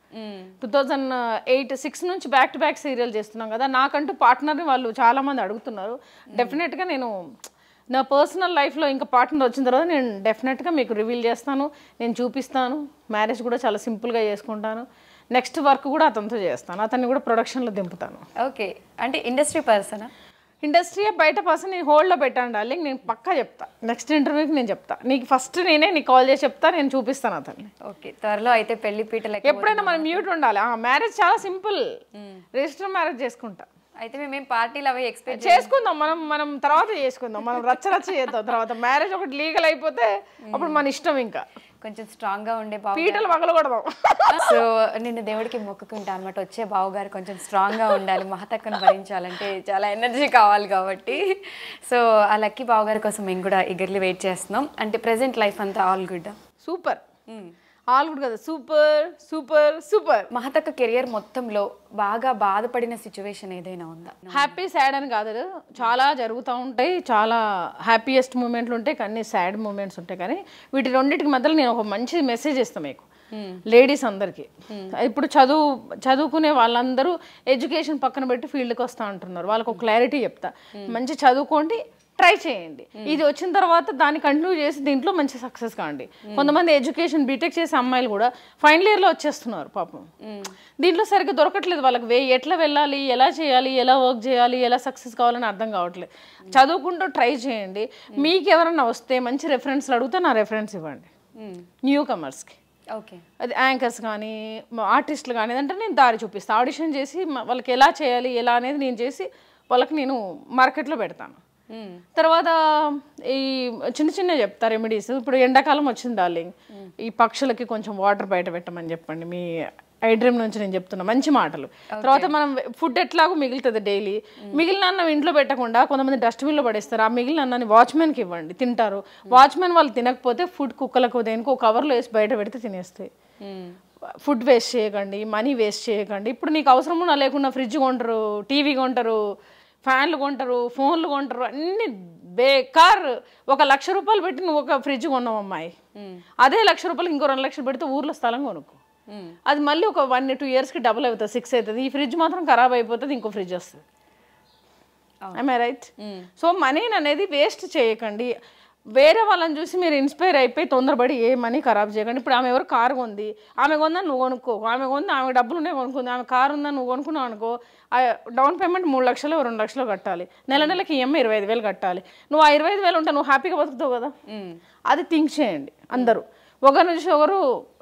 2008-6 నుంచి బ్యాక్ టు బ్యాక్ సీరియల్ చేస్తున్నాం కదా, నాకంటూ పార్ట్నర్ని వాళ్ళు చాలా మంది అడుగుతున్నారు. డెఫినెట్గా నేను నా పర్సనల్ లైఫ్లో ఇంకా పార్ట్నర్ వచ్చిన తర్వాత నేను డెఫినెట్గా మీకు రివీల్ చేస్తాను, నేను చూపిస్తాను. మ్యారేజ్ కూడా చాలా సింపుల్గా చేసుకుంటాను, నెక్స్ట్ వర్క్ కూడా అతనితో చేస్తాను, అతన్ని కూడా ప్రొడక్షన్లో దింపుతాను. ఓకే. అంటే ఇండస్ట్రీ పర్సనా? ఇండస్ట్రీ బయట పర్సన్ నేను హోల్డ్లో పెట్టాను డార్లింగ్, నేను పక్కా చెప్తా, నెక్స్ట్ ఇంటర్వ్యూకి నేను చెప్తా నీకు, ఫస్ట్ నేనే నీకు కాల్ చేసి చెప్తా, నేను చూపిస్తాను అతన్ని. ఓకే, త్వరలో అయితే పెళ్లి పీటలు ఎప్పుడైనా మనం మ్యూట్ ఉండాలి. మ్యారేజ్ చాలా సింపుల్, రిజిస్టర్ మ్యారేజ్ చేసుకుంటా. అయితే మేము పార్టీలు అవి ఎక్స్పెక్ట్ చేసుకుందాం, మనం తర్వాత చేసుకుందాం, మనం రచ్చ చేద్దాం. తర్వాత మ్యారేజ్ ఒకటి లీగల్ అయిపోతే అప్పుడు మన ఇష్టం, ఇంకా కొంచెం స్ట్రాంగ్ గా ఉండే పీటలు పగలకూడదాం. సో నిన్ను దేవుడికి మొక్కుకుంటా అనమాట, వచ్చే బావగారు కొంచెం స్ట్రాంగ్ గా ఉండాలి, మహతక్కను భరించాలంటే చాలా ఎనర్జీ కావాలి కాబట్టి. సో ఆ లక్కీ బావగారి కోసం మేము కూడా ఈగర్లీ వెయిట్ చేస్తున్నాం. అంటే ప్రెసెంట్ లైఫ్ అంతా all good? Super, all good కదా, సూపర్ సూపర్ సూపర్. మహతక్క కెరియర్ మొత్తంలో బాగా బాధపడిన సిచ్యువేషన్ ఏదైనా ఉందా? హ్యాపీ సాడ్ అని కాదు, చాలా జరుగుతూ ఉంటాయి, చాలా హ్యాపీయెస్ట్ మూమెంట్లు ఉంటాయి, కానీ సాడ్ మూమెంట్స్ ఉంటాయి. కానీ వీటి రెండింటికి మధ్యలో నేను ఒక మంచి మెసేజ్ ఇస్తాను మీకు, లేడీస్ అందరికీ. ఇప్పుడు చదువుకునే వాళ్ళందరూ ఎడ్యుకేషన్ పక్కన పెట్టి ఫీల్డ్కి వస్తూ ఉంటున్నారు, వాళ్ళకు ఒక క్లారిటీ చెప్తా, మంచి చదువుకోండి, ట్రై చేయండి, ఇది వచ్చిన తర్వాత దాన్ని కంటిన్యూ చేసి దీంట్లో మంచి సక్సెస్ కాండి. కొంతమంది ఎడ్యుకేషన్ బీటెక్ చేసే అమ్మాయిలు కూడా ఫైనల్ ఇయర్లో వచ్చేస్తున్నారు పాపం, దీంట్లో సరిగ్గా దొరకట్లేదు వాళ్ళకి, ఎట్లా వెళ్ళాలి, ఎలా చేయాలి, ఎలా వర్క్ చేయాలి, ఎలా సక్సెస్ కావాలని అర్థం కావట్లేదు. చదువుకుంటూ ట్రై చేయండి, మీకు ఎవరన్నా వస్తే మంచి రెఫరెన్స్లు అడిగితే నా రెఫరెన్స్ ఇవ్వండి న్యూ కమర్స్కి. ఓకే, అది యాంకర్స్ కానీ ఆర్టిస్టులు కానీ అంటే నేను దారి చూపిస్తాను, ఆడిషన్ చేసి వాళ్ళకి ఎలా చేయాలి ఎలా అనేది నేను చేసి వాళ్ళకి నేను మార్కెట్లో పెడతాను. తర్వాత ఈ చిన్న చిన్న చెప్తా రెమెడీస్. ఇప్పుడు ఎండాకాలం వచ్చింది డార్లింగ్, ఈ పక్షులకి కొంచెం వాటర్ బయట పెట్టమని చెప్పండి, మీ ఐ డ్రీమ్ నుంచి నేను చెప్తున్నా మంచి మాటలు. తర్వాత మనం ఫుడ్ ఎట్లాగో మిగులుతుంది డైలీ, మిగిలిన అన్నం ఇంట్లో పెట్టకుండా కొంతమంది డస్ట్బిన్లో పడేస్తారు, ఆ మిగిలిన అన్నాన్ని వాచ్మెన్కి ఇవ్వండి, తింటారు. వాచ్మెన్ వాళ్ళు తినకపోతే ఫుడ్ కుక్కలకు దేనికో కవర్లో వేసి బయట పెడితే తినేస్తాయి. ఫుడ్ వేస్ట్ చేయకండి, మనీ వేస్ట్ చేయకండి. ఇప్పుడు నీకు అవసరం ఉన్నా లేకుండా ఫ్రిడ్జ్ కొంటారు, టీవీ కొంటారు, ఫ్యాన్లు కొంటారు, ఫోన్లు కొంటారు, అన్ని బేకార్. 1 లక్ష రూపాయలు పెట్టి నువ్వు ఒక ఫ్రిడ్జ్ కొన్నావు అమ్మాయి, అదే 1 లక్ష రూపాయలు ఇంకో 2 లక్షలు పెడితే ఊర్లో స్థలం కొనుక్కో, అది మళ్ళీ ఒక 1-2 ఇయర్స్కి డబుల్ అవుతుంది, 6 అవుతుంది. ఈ ఫ్రిడ్జ్ మాత్రం ఖరాబ్ అయిపోతుంది, ఇంకో ఫ్రిడ్జ్ వస్తుంది. I right? సో మనీని అనేది వేస్ట్ చేయకండి. వేరే వాళ్ళని చూసి మీరు ఇన్స్పైర్ అయిపోయి తొందరపడి ఏ మనీ ఖరాబ్ చేయకండి. ఇప్పుడు ఆమె ఎవరు కారు కొంది, ఆమె కొందని నువ్వు కొనుక్కో, ఆమె కొంది ఆమె డబ్బులు ఉన్నాయి కొనుక్కుంది, ఆమె కారు ఉందని నువ్వు కొనుక్కున్నావు అనుకో, డౌన్ పేమెంట్ 3 లక్షలు 2 లక్షలు కట్టాలి, నెలకి ఈఎంఐ 25,000 కట్టాలి. నువ్వు ఆ 25,000 ఉంటే నువ్వు హ్యాపీగా బతుకుతావు కదా. అది థింక్ చేయండి అందరూ, ఒకరి నుంచి ఒకరు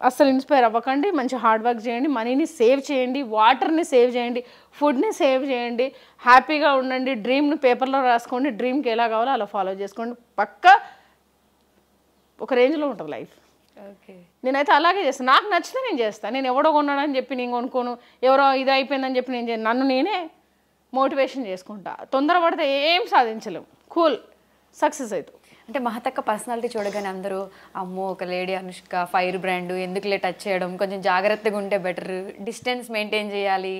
అస్సలు ఇన్స్పైర్ అవ్వకండి, మంచి హార్డ్ వర్క్ చేయండి, మనీని సేవ్ చేయండి, వాటర్ని సేవ్ చేయండి, ఫుడ్ని సేవ్ చేయండి, హ్యాపీగా ఉండండి, డ్రీమ్ని పేపర్లో రాసుకోండి, డ్రీమ్కి ఎలా కావాలో అలా ఫాలో చేసుకోండి, పక్కా ఒక రేంజ్లో ఉంటుంది లైఫ్. ఓకే, నేనైతే అలాగే చేస్తాను, నాకు నచ్చితే నేను చేస్తాను. నేను ఎవడో కొన్నాడని చెప్పి నేను కొనుక్కోను, ఎవరో ఇది అయిపోయిందని చెప్పి నేను చేయను, నన్ను నేనే మోటివేషన్ చేసుకుంటా. తొందరపడితే ఏం సాధించలేము, కూల్ సక్సెస్ అవుతావు. అంటే మహతక్క పర్సనాలిటీ చూడగానే అందరూ అమ్మో ఒక లేడీ అనుష్క ఫైర్ బ్రాండ్, ఎందుకులే టచ్ చేయడం, కొంచెం జాగ్రత్తగా ఉంటే బెటర్, డిస్టెన్స్ మెయింటైన్ చేయాలి,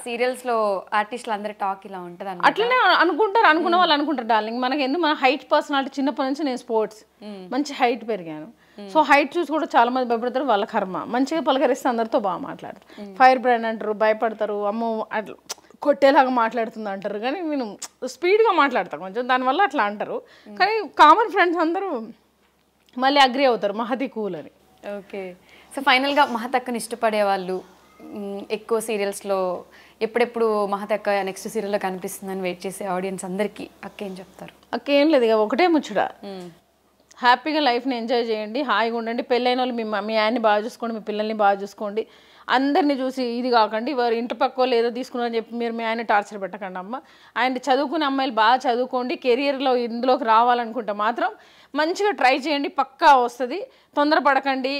సీరియల్స్లో ఆర్టిస్టులు అందరి టాక్ ఇలా ఉంటుంది అన్నమాట. అట్లనే అనుకుంటారు, అనుకున్న వాళ్ళు అనుకుంటారు డార్లింగ్. మనకి ఎందుకు మన హైట్ పర్సనాలిటీ, చిన్నప్పటి నుంచి నేను స్పోర్ట్స్ మంచి హైట్ పెరిగాను, సో హైట్ చూసి కూడా చాలా మంది భయపడతారు, వాళ్ళ కర్మ. మంచిగా పలకరిస్తే అందరితో బాగా మాట్లాడతారు. ఫైర్ బ్రాండ్ అంటారు, భయపడతారు, అమ్మో అట్లా కొట్టేలాగా మాట్లాడుతుంది అంటారు, కానీ నేను స్పీడ్గా మాట్లాడతాను కొంచెం, దానివల్ల అట్లా అంటారు. కానీ కామన్ ఫ్రెండ్స్ అందరూ మళ్ళీ అగ్రి అవుతారు మహతి కూల్ అని. ఓకే, సో ఫైనల్గా మహతక్కని ఇష్టపడే వాళ్ళు ఎక్కువ సీరియల్స్లో ఎప్పుడెప్పుడు మహతక్క నెక్స్ట్ సీరియల్లో కనిపిస్తుందని వెయిట్ చేసే ఆడియన్స్ అందరికీ అక్క ఏం చెప్తారు? అక్క ఏం లేదు, ఇక ఒకటే ముచ్చట, హ్యాపీగా లైఫ్ని ఎంజాయ్ చేయండి, హాయిగా ఉండండి. పెళ్ళైన వాళ్ళు మీ ఆయన్ని బాగా చూసుకోండి, మీ పిల్లల్ని బాగా చూసుకోండి. అందరినీ చూసి ఇది కాకండి, వారు ఇంటి పక్క వాళ్ళు ఏదో తీసుకున్నారని చెప్పి మీరు మీ ఆయన టార్చర్ పెట్టకండి అమ్మ. ఆయన చదువుకునే అమ్మాయిలు బాగా చదువుకోండి, కెరియర్లో ఇందులోకి రావాలనుకుంటే మాత్రం మంచిగా ట్రై చేయండి, పక్కా వస్తుంది. తొందరపడకండి,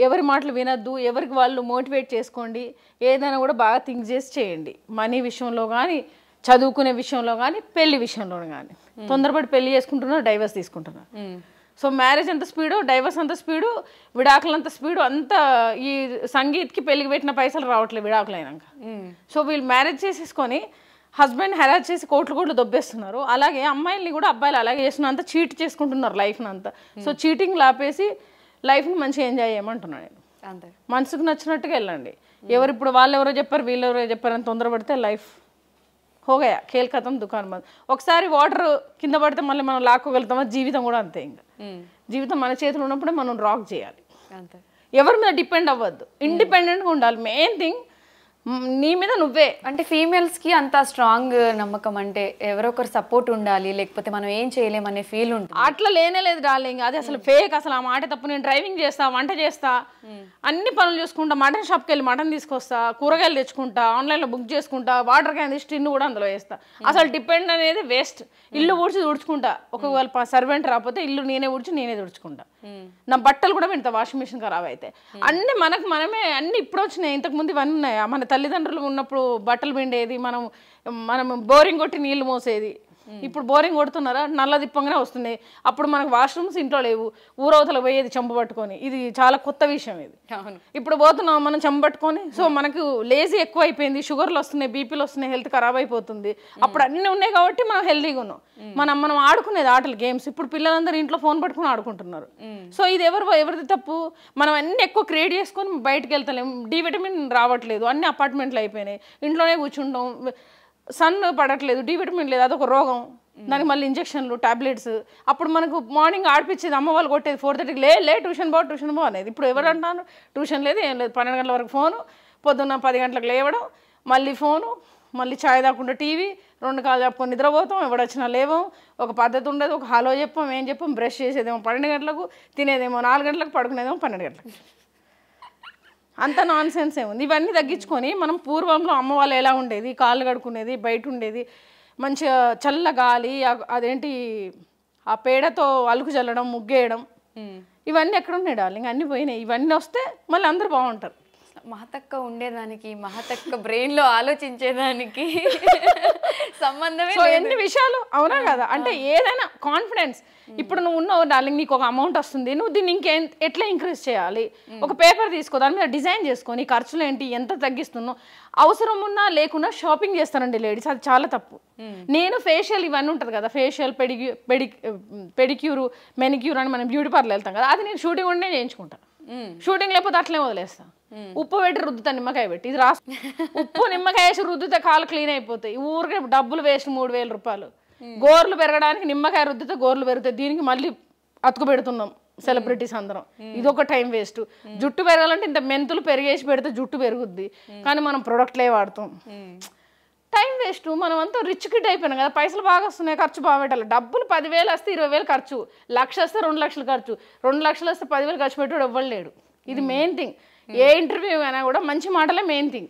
ఎవరి మాటలు వినద్దు, ఎవరికి వాళ్ళు మోటివేట్ చేసుకోండి, ఏదైనా కూడా బాగా థింక్ చేసి చేయండి. మనీ విషయంలో కానీ, చదువుకునే విషయంలో కానీ, పెళ్లి విషయంలో కానీ. తొందరపడి పెళ్లి చేసుకుంటున్నారు, డైవర్స్ తీసుకుంటున్నారు. సో మ్యారేజ్ అంత స్పీడు, డైవర్స్ అంత స్పీడు, విడాకులు అంత స్పీడు, అంత ఈ సంగీత్కి పెళ్లికి పెట్టిన పైసలు రావట్లేదు విడాకులు అయినాక. సో వీళ్ళు మ్యారేజ్ చేసేసుకొని హస్బెండ్ హెరాస్ చేసి కోట్లు దొబ్బేస్తున్నారు. అలాగే అమ్మాయిల్ని కూడా అబ్బాయిలు అలాగే చేస్తున్నారు, అంతా చీట్ చేసుకుంటున్నారు లైఫ్ని అంతా. సో చీటింగ్ లాపేసి లైఫ్ని మంచిగా ఎంజాయ్ చేయమంటున్నాను నేను. అంతే, మనసుకు నచ్చినట్టుగా వెళ్ళండి. ఎవరు ఇప్పుడు వాళ్ళు ఎవరో చెప్పారు వీళ్ళు ఎవరో చెప్పారు అని తొందరపడితే లైఫ్ హోగయా, ఖేల్ ఖతం, దుకాణం బంద్. ఒకసారి వాటర్ కింద పడితే మళ్ళీ మనం లాక్కోగలుగుతామా? జీవితం కూడా అంతే. ఇంకా జీవితం మన చేతిలో ఉన్నప్పుడే మనం రాక్ చేయాలి, అంతే. ఎవరి మీద డిపెండ్ అవ్వద్దు, ఇండిపెండెంట్గా ఉండాలి. మెయిన్ థింగ్ నీ మీద నువ్వే. అంటే ఫీమేల్స్కి అంత స్ట్రాంగ్ నమ్మకం అంటే ఎవరో ఒకరు సపోర్ట్ ఉండాలి, లేకపోతే మనం ఏం చేయలేమనే ఫీల్ ఉంటుంది. అట్లా లేనే లేదు డార్లింగ్, అది అసలు ఫేక్. అసలు ఆ మాట తప్పు. నేను డ్రైవింగ్ చేస్తా, వంట చేస్తా, అన్ని పనులు చూసుకుంటా, మటన్ షాప్కి వెళ్ళి మటన్ తీసుకొస్తా, కూరగాయలు తెచ్చుకుంటా, ఆన్లైన్లో బుక్ చేసుకుంటా, వాటర్ క్యాన్ తీసి టిన్ను కూడా అందులో వేస్తా. అసలు డిపెండ్ అనేది వేస్ట్. ఇల్లు ఊడ్చి తుడుచుకుంటా, ఒకవేళ సర్వెంట్ రాకపోతే ఇల్లు నేనే ఊడ్చి నేనే తుడుచుకుంటా. నా బట్టలు కూడా పెడతా వాషింగ్ మిషన్ ఖరాబ్ అయితే. అన్ని మనకు మనమే అన్ని ఇప్పుడు వచ్చినాయి, ఇంతకుముందు ఇవన్నీ ఉన్నాయా? మన తల్లిదండ్రులు ఉన్నప్పుడు బట్టలు పిండేది, మనం బోరింగ్ కొట్టి నీళ్లు మోసేది. ఇప్పుడు బోరింగ్ కొడుతున్నారా, నల్ల దిప్పంగానే వస్తున్నాయి. అప్పుడు మనకు వాష్రూమ్స్ ఇంట్లో లేవు, ఊరవతల పోయేది చెంబు పట్టుకొని. ఇది చాలా కొత్త విషయం ఇది. ఇప్పుడు పోతున్నాం మనం చెంబు పట్టుకొని. సో మనకు లేజీ ఎక్కువ అయిపోయింది, షుగర్లు వస్తున్నాయి, బీపీలు వస్తున్నాయి, హెల్త్ ఖరాబ్ అయిపోతుంది. అప్పుడు అన్నీ ఉన్నాయి కాబట్టి మనం హెల్తీగా ఉన్నాం. మనం ఆడుకునేది ఆటలు, గేమ్స్. ఇప్పుడు పిల్లలందరూ ఇంట్లో ఫోన్ పట్టుకుని ఆడుకుంటున్నారు. సో ఇది ఎవరిది తప్పు? మనం అన్ని ఎక్కువ క్రియేట్ చేసుకొని బయటకు వెళ్తలేం, డి విటమిన్ రావట్లేదు, అన్ని అపార్ట్మెంట్లు అయిపోయినాయి, ఇంట్లోనే కూర్చుంటాం, సన్ పడట్లేదు, డి విటమిన్ లేదు, అదొక రోగం. దానికి మళ్ళీ ఇంజక్షన్లు, టాబ్లెట్స్. అప్పుడు మనకు మార్నింగ్ ఆడిపించేది, అమ్మ వాళ్ళు కొట్టేది 4:30కి లే ట్యూషన్ పో అనేది. ఇప్పుడు ఎవరు అంటాను ట్యూషన్ లేదు, ఏం లేదు, 12 గంటల వరకు ఫోను, పొద్దున్న 10 గంటలకు లేవడం, మళ్ళీ ఫోను, మళ్ళీ ఛాయ్ తాకుండా టీవీ, 2 కాళ్ళు చెప్పుకొని నిద్రపోతాం, ఎవడొచ్చినా లేవం, ఒక పద్ధతి ఉండదు, ఒక హలో చెప్పాం, ఏం చెప్పాం, బ్రష్ చేసేదేమో 12 గంటలకు, తినేదేమో 4 గంటలకు, పడుకునేదేమో 12 గంటలకు. అంత నాన్ సెన్స్ ఏముంది? ఇవన్నీ తగ్గించుకొని మనం పూర్వంలో అమ్మ వాళ్ళు ఎలా ఉండేది, కాళ్ళు కడుక్కునేది, బయట ఉండేది, మంచిగా చల్ల గాలి, అదేంటి ఆ పేడతో అలుకు చల్లడం, ముగ్గేయడం, ఇవన్నీ ఎక్కడ ఉన్నాయి డార్లింగ్? అన్నీ పోయినాయి. ఇవన్నీ వస్తే మళ్ళీ అందరూ బాగుంటారు. మహతక్క ఉండేదానికి, మహతక్క బ్రెయిన్లో ఆలోచించేదానికి సంబంధమే ఎన్ని విషయాలు, అవునా కదా? అంటే ఏదైనా కాన్ఫిడెన్స్. ఇప్పుడు నువ్వు ఉన్నావు డార్లింగ్, నీకు ఒక అమౌంట్ వస్తుంది, నువ్వు దీన్ని ఎట్లా ఇంక్రీజ్ చేయాలి? ఒక పేపర్ తీసుకో, దాని మీద డిజైన్ చేసుకో, నీ ఖర్చులు ఏంటి, ఎంత తగ్గిస్తున్నావు. అవసరం ఉన్నా లేకున్నా షాపింగ్ చేస్తానండి లేడీస్, అది చాలా తప్పు. నేను ఫేషియల్ ఇవన్నీ ఉంటుంది కదా, ఫేషియల్, పెడిక్యూర్, మెనిక్యూర్ అని మనం బ్యూటీ పార్లర్ వెళ్తాం కదా, అది నేను షూటింగ్ ఉండే చేయించుకుంటాను. షూటింగ్ లేకపోతే అట్లే వదిలేస్తా. ఉప్పు పెట్టి రుద్దుతా, నిమ్మకాయ పెట్టి, ఇది రాసు ఉప్పు నిమ్మకాయ వేసి రుద్దుతే కాళ్ళు క్లీన్ అయిపోతాయి. ఊరికే డబ్బులు వేస్ట్, 3000 రూపాయలు. గోర్లు పెరగడానికి నిమ్మకాయ రుద్దితే గోర్లు పెరుగుతాయి, దీనికి మళ్ళీ అతుకు పెడుతున్నాం సెలబ్రిటీస్ అందరం. ఇదొక టైం వేస్ట్. జుట్టు పెరగాలంటే ఇంత మెంతులు పెరిగేసి పెడితే జుట్టు పెరుగుద్ది, కానీ మనం ప్రొడక్ట్లే వాడతాం. Time waste. మనం అంతా రిచ్ కిడ్ అయిపోయినాం కదా, పైసలు బాగా వస్తున్నాయి, ఖర్చు బాగా పెట్టాలి. డబ్బులు 10,000 వస్తే 20,000 ఖర్చు, 1,00,000 వస్తే 2 లక్షలు ఖర్చు, 2 లక్షలు వస్తే 10,000 ఖర్చు పెట్టాడు ఎవ్వలేడు. ఇది మెయిన్ థింగ్. ఏ ఇంటర్వ్యూ అయినా కూడా మంచి మాటలే మెయిన్ థింగ్.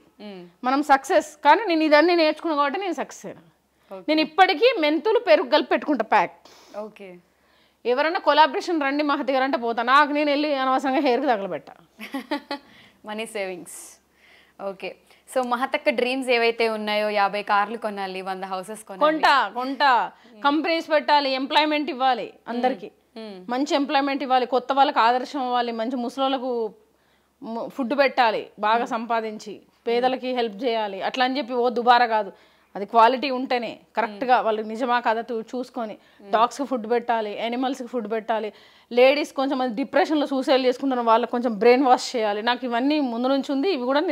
మనం సక్సెస్. కానీ నేను ఇదన్నీ నేర్చుకున్నా కాబట్టి నేను సక్సెస్ అయినా. నేను ఇప్పటికీ మెంతులు, పెరుగు కలిపి పెట్టుకుంటా ప్యాక్. ఓకే. ఎవరైనా కొలాబరేషన్ రండి మహతి గారు అంటే పోతా, నాకు నేను వెళ్ళి అనవసరంగా హెయిర్కి తగలబెట్టా. Money savings. ఓకే. సో మహతక్క డ్రీమ్స్ ఏవైతే ఉన్నాయో, 50 కార్లు కొనాలి, 100 హౌసెస్ కొంటా, కంపెనీస్ పెట్టాలి, ఎంప్లాయ్మెంట్ ఇవ్వాలి, అందరికి మంచి ఎంప్లాయ్మెంట్ ఇవ్వాలి, కొత్త వాళ్ళకి ఆదర్శం ఇవ్వాలి, మంచి ముసలోళ్ళకు ఫుడ్ పెట్టాలి, బాగా సంపాదించి పేదలకి హెల్ప్ చేయాలి. అట్లా అని చెప్పి దుబారా కాదు, అది క్వాలిటీ ఉంటేనే కరెక్ట్గా వాళ్ళకి నిజమా కదా చూసుకొని డాగ్స్కి ఫుడ్ పెట్టాలి, యానిమల్స్కి ఫుడ్ పెట్టాలి. లేడీస్ కొంచెం మంది డిప్రెషన్లో సూసైడ్ చేసుకుంటున్న వాళ్ళకి కొంచెం బ్రెయిన్ వాష్ చేయాలి. నాకు ఇవన్నీ ముందు నుంచి ఉంది. ఇవి కూడా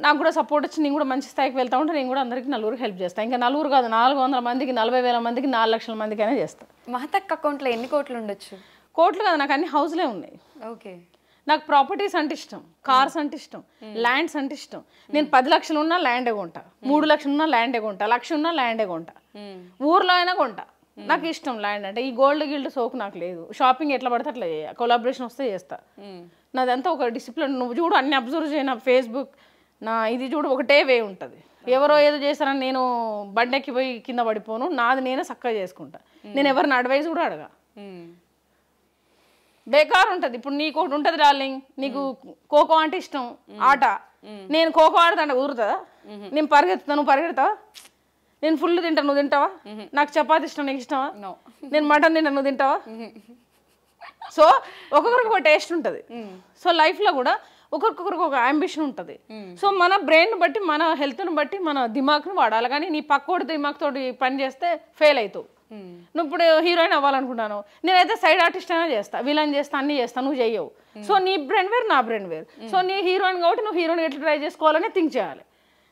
నాకు కూడా సపోర్ట్ వచ్చి నేను కూడా మంచి స్థాయికి వెళ్తా ఉంటే నేను కూడా అందరికీ 4 హెల్ప్ చేస్తాను. ఇంకా 4 కాదు, 400 మందికి, 40,000 మందికి, 4 లక్షల మందికి అయినా చేస్తాను. మహతక్క అకౌంట్లో ఎన్ని కోట్లు ఉండొచ్చు? కోట్లు కాదు, నాకు అన్ని హౌస్లే ఉన్నాయి. ఓకే. నాకు ప్రాపర్టీస్ అంటే ఇష్టం, కార్స్ అంటే ఇష్టం, ల్యాండ్స్ అంటే ఇష్టం. నేను 10 లక్షలు ఉన్నా ల్యాండే కొంటా, 3 లక్షలు ఉన్నా ల్యాండే కొంటా, 1,00,000 ఉన్నా ల్యాండే కొంటా, ఊర్లో అయినా కొంటా. నాకు ఇష్టం ల్యాండ్ అంటే. ఈ గోల్డ్ సోకు నాకు లేదు. షాపింగ్ ఎట్లా పడితే అట్లా చేయ, కొలాబరేషన్ వస్తే చేస్తా. నాదంతా ఒక డిసిప్లిన్. నువ్వు చూడు, అన్ని అబ్జర్వ్ చేయ, నా ఫేస్బుక్, నా ఇది చూడు, ఒకటే వే ఉంటుంది. ఎవరో ఏదో చేస్తారని నేను బండెక్కి పోయి కింద పడిపోను, నాది నేనే చక్కగా చేసుకుంటా. నేను ఎవరిని అడ్వైస్ కూడా అడగా. బేకార్ ఉంటుంది. ఇప్పుడు నీకు ఒకటి ఉంటుంది డార్లింగ్, నీకు ఖోఖో అంటే ఇష్టం, ఆట. నేను ఖోఖో ఆడతాంటే కుదురుతుందా? నేను పరిగెత్తుతా, నువ్వు పరిగెడతావా? నేను ఫుల్ తింటా, నువ్వు తింటావా? నాకు చపాతి ఇష్టం, నీకు ఇష్టమా? నేను మటన్ తింటా, నువ్వు తింటావా? సో ఒక్కొక్కరికి ఒక టేస్ట్ ఉంటుంది. సో లైఫ్లో కూడా ఒకరికొకరికి ఒక అంబిషన్ ఉంటుంది. సో మన బ్రెయిన్ బట్టి, మన హెల్త్ని బట్టి మన దిమాగ్ని వాడాలి. కానీ నీ పక్కోడి దిమాగ్ తోటి పని చేస్తే ఫెయిల్ అవుతావు. నువ్వు ఇప్పుడు హీరోయిన్ అవ్వాలనుకుంటాను, నేనైతే సైడ్ ఆర్టిస్ట్ అయినా చేస్తా, విలన్ చేస్తా, అన్నీ చేస్తా, నువ్వు చెయ్యవు. సో నీ బ్రెయిన్ వేరు, నా బ్రెయిన్ వేరు. సో నీ హీరోయిన్ కాబట్టి నువ్వు హీరోయిన్ ఎట్లా ట్రై చేసుకోవాలని థింక్ చేయాలి.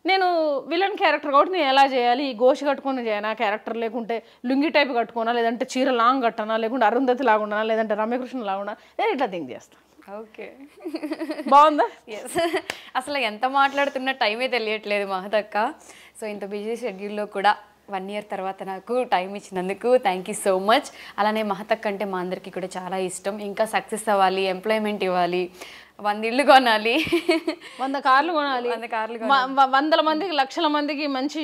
నేను విలన్ క్యారెక్టర్ కాబట్టి నేను ఎలా చేయాలి, ఈ గోషి కట్టుకొని చేయనా క్యారెక్టర్, లేకుంటే లుంగి టైప్ కట్టుకోనా, లేదంటే చీర లాంగ్ కట్టనా, లేకుంటే అరుంధతి లాగుండా, లేదంటే రమ్యకృష్ణ లాగుండా, నేను ఇట్లా థింక్ చేస్తాను. ఓకే, బాగుందా? ఎస్. అసలు ఎంత మాట్లాడుతున్న టైమే తెలియట్లేదు మహతక్క. సో ఇంత బిజీ షెడ్యూల్లో కూడా 1 year తర్వాత నాకు టైం ఇచ్చినందుకు థ్యాంక్ యూ సో మచ్. అలానే మహతక్క అంటే మా అందరికీ కూడా చాలా ఇష్టం. ఇంకా సక్సెస్ అవ్వాలి, ఎంప్లాయ్మెంట్ ఇవ్వాలి, 100 ఇళ్ళు కొనాలి, 100 కార్లు కొనాలి, 100 కార్లు వందల మందికి లక్షల మందికి మంచి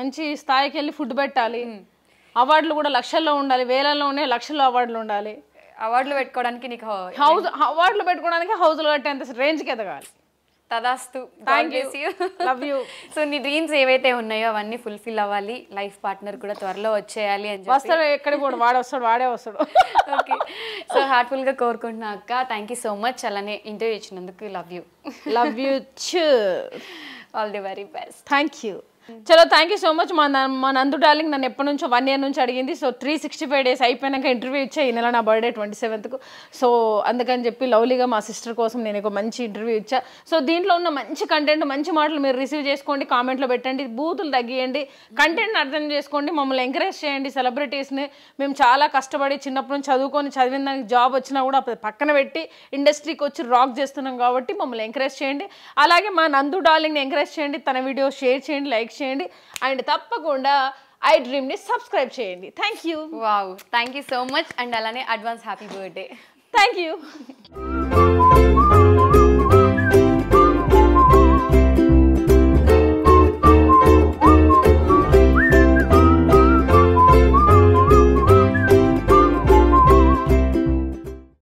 మంచి స్థాయికి వెళ్ళి ఫుడ్ పెట్టాలి. అవార్డులు కూడా లక్షల్లో ఉండాలి, వేలల్లో ఉన్నాయి, లక్షల్లో అవార్డులు ఉండాలి. అవార్డులు పెట్టుకోవడానికి నీకు అవార్డులు పెట్టుకోవడానికి హౌస్లు కట్టేంత రేంజ్కి ఎదగాలి. తదాస్తు. Love you. సో నీ డ్రీమ్స్ ఏవైతే ఉన్నాయో అవన్నీ ఫుల్ఫిల్ అవ్వాలి, లైఫ్ పార్ట్నర్ కూడా త్వరలో వచ్చేయాలి అని వస్తాడు. ఎక్కడికి పోడు, వాడే వస్తాడు. ఓకే, సో హార్ట్ఫుల్గా కోరుకుంటున్నా అక్క. Thank you so much. అలానే ఇంటర్వ్యూ ఇచ్చినందుకు లవ్ యూ. లవ్ యూ చూ. All the very best. Thank you. చలో థ్యాంక్ యూ సో మచ్. మా నందు డార్లింగ్ నన్ను ఎప్పటి నుంచో 1 year నుంచి అడిగింది. సో 365 days అయిపోయినాక ఇంటర్వ్యూ ఇచ్చా. ఈ నెల నా బర్త్డే 27th. సో అందుకని చెప్పి లవ్లీగా మా సిస్టర్ కోసం నేను ఒక మంచి ఇంటర్వ్యూ ఇచ్చా. సో దీంట్లో ఉన్న మంచి కంటెంట్, మంచి మాటలు మీరు రిసీవ్ చేసుకోండి, కామెంట్లో పెట్టండి, బూతులు తగ్గియండి, కంటెంట్ని అర్థం చేసుకోండి, మమ్మల్ని ఎంకరేజ్ చేయండి. సెలబ్రిటీస్ని మేము చాలా కష్టపడి చిన్నప్పటి నుంచి చదివిన దానికి జాబ్ వచ్చినా కూడా పక్కన పెట్టి ఇండస్ట్రీకి వచ్చి రాక్ చేస్తున్నాం కాబట్టి మమ్మల్ని ఎంకరేజ్ చేయండి. అలాగే మా నందు డార్లింగ్ని ఎంకరేజ్ చేయండి, తన వీడియో షేర్ చేయండి, లైక్ చేయండి, అండ్ తప్పకుండా ఐ డ్రీమ్ని సబ్స్క్రైబ్ చేయండి. Thank you. Wow, thank you so much. And అలానే advance happy birthday. Thank you.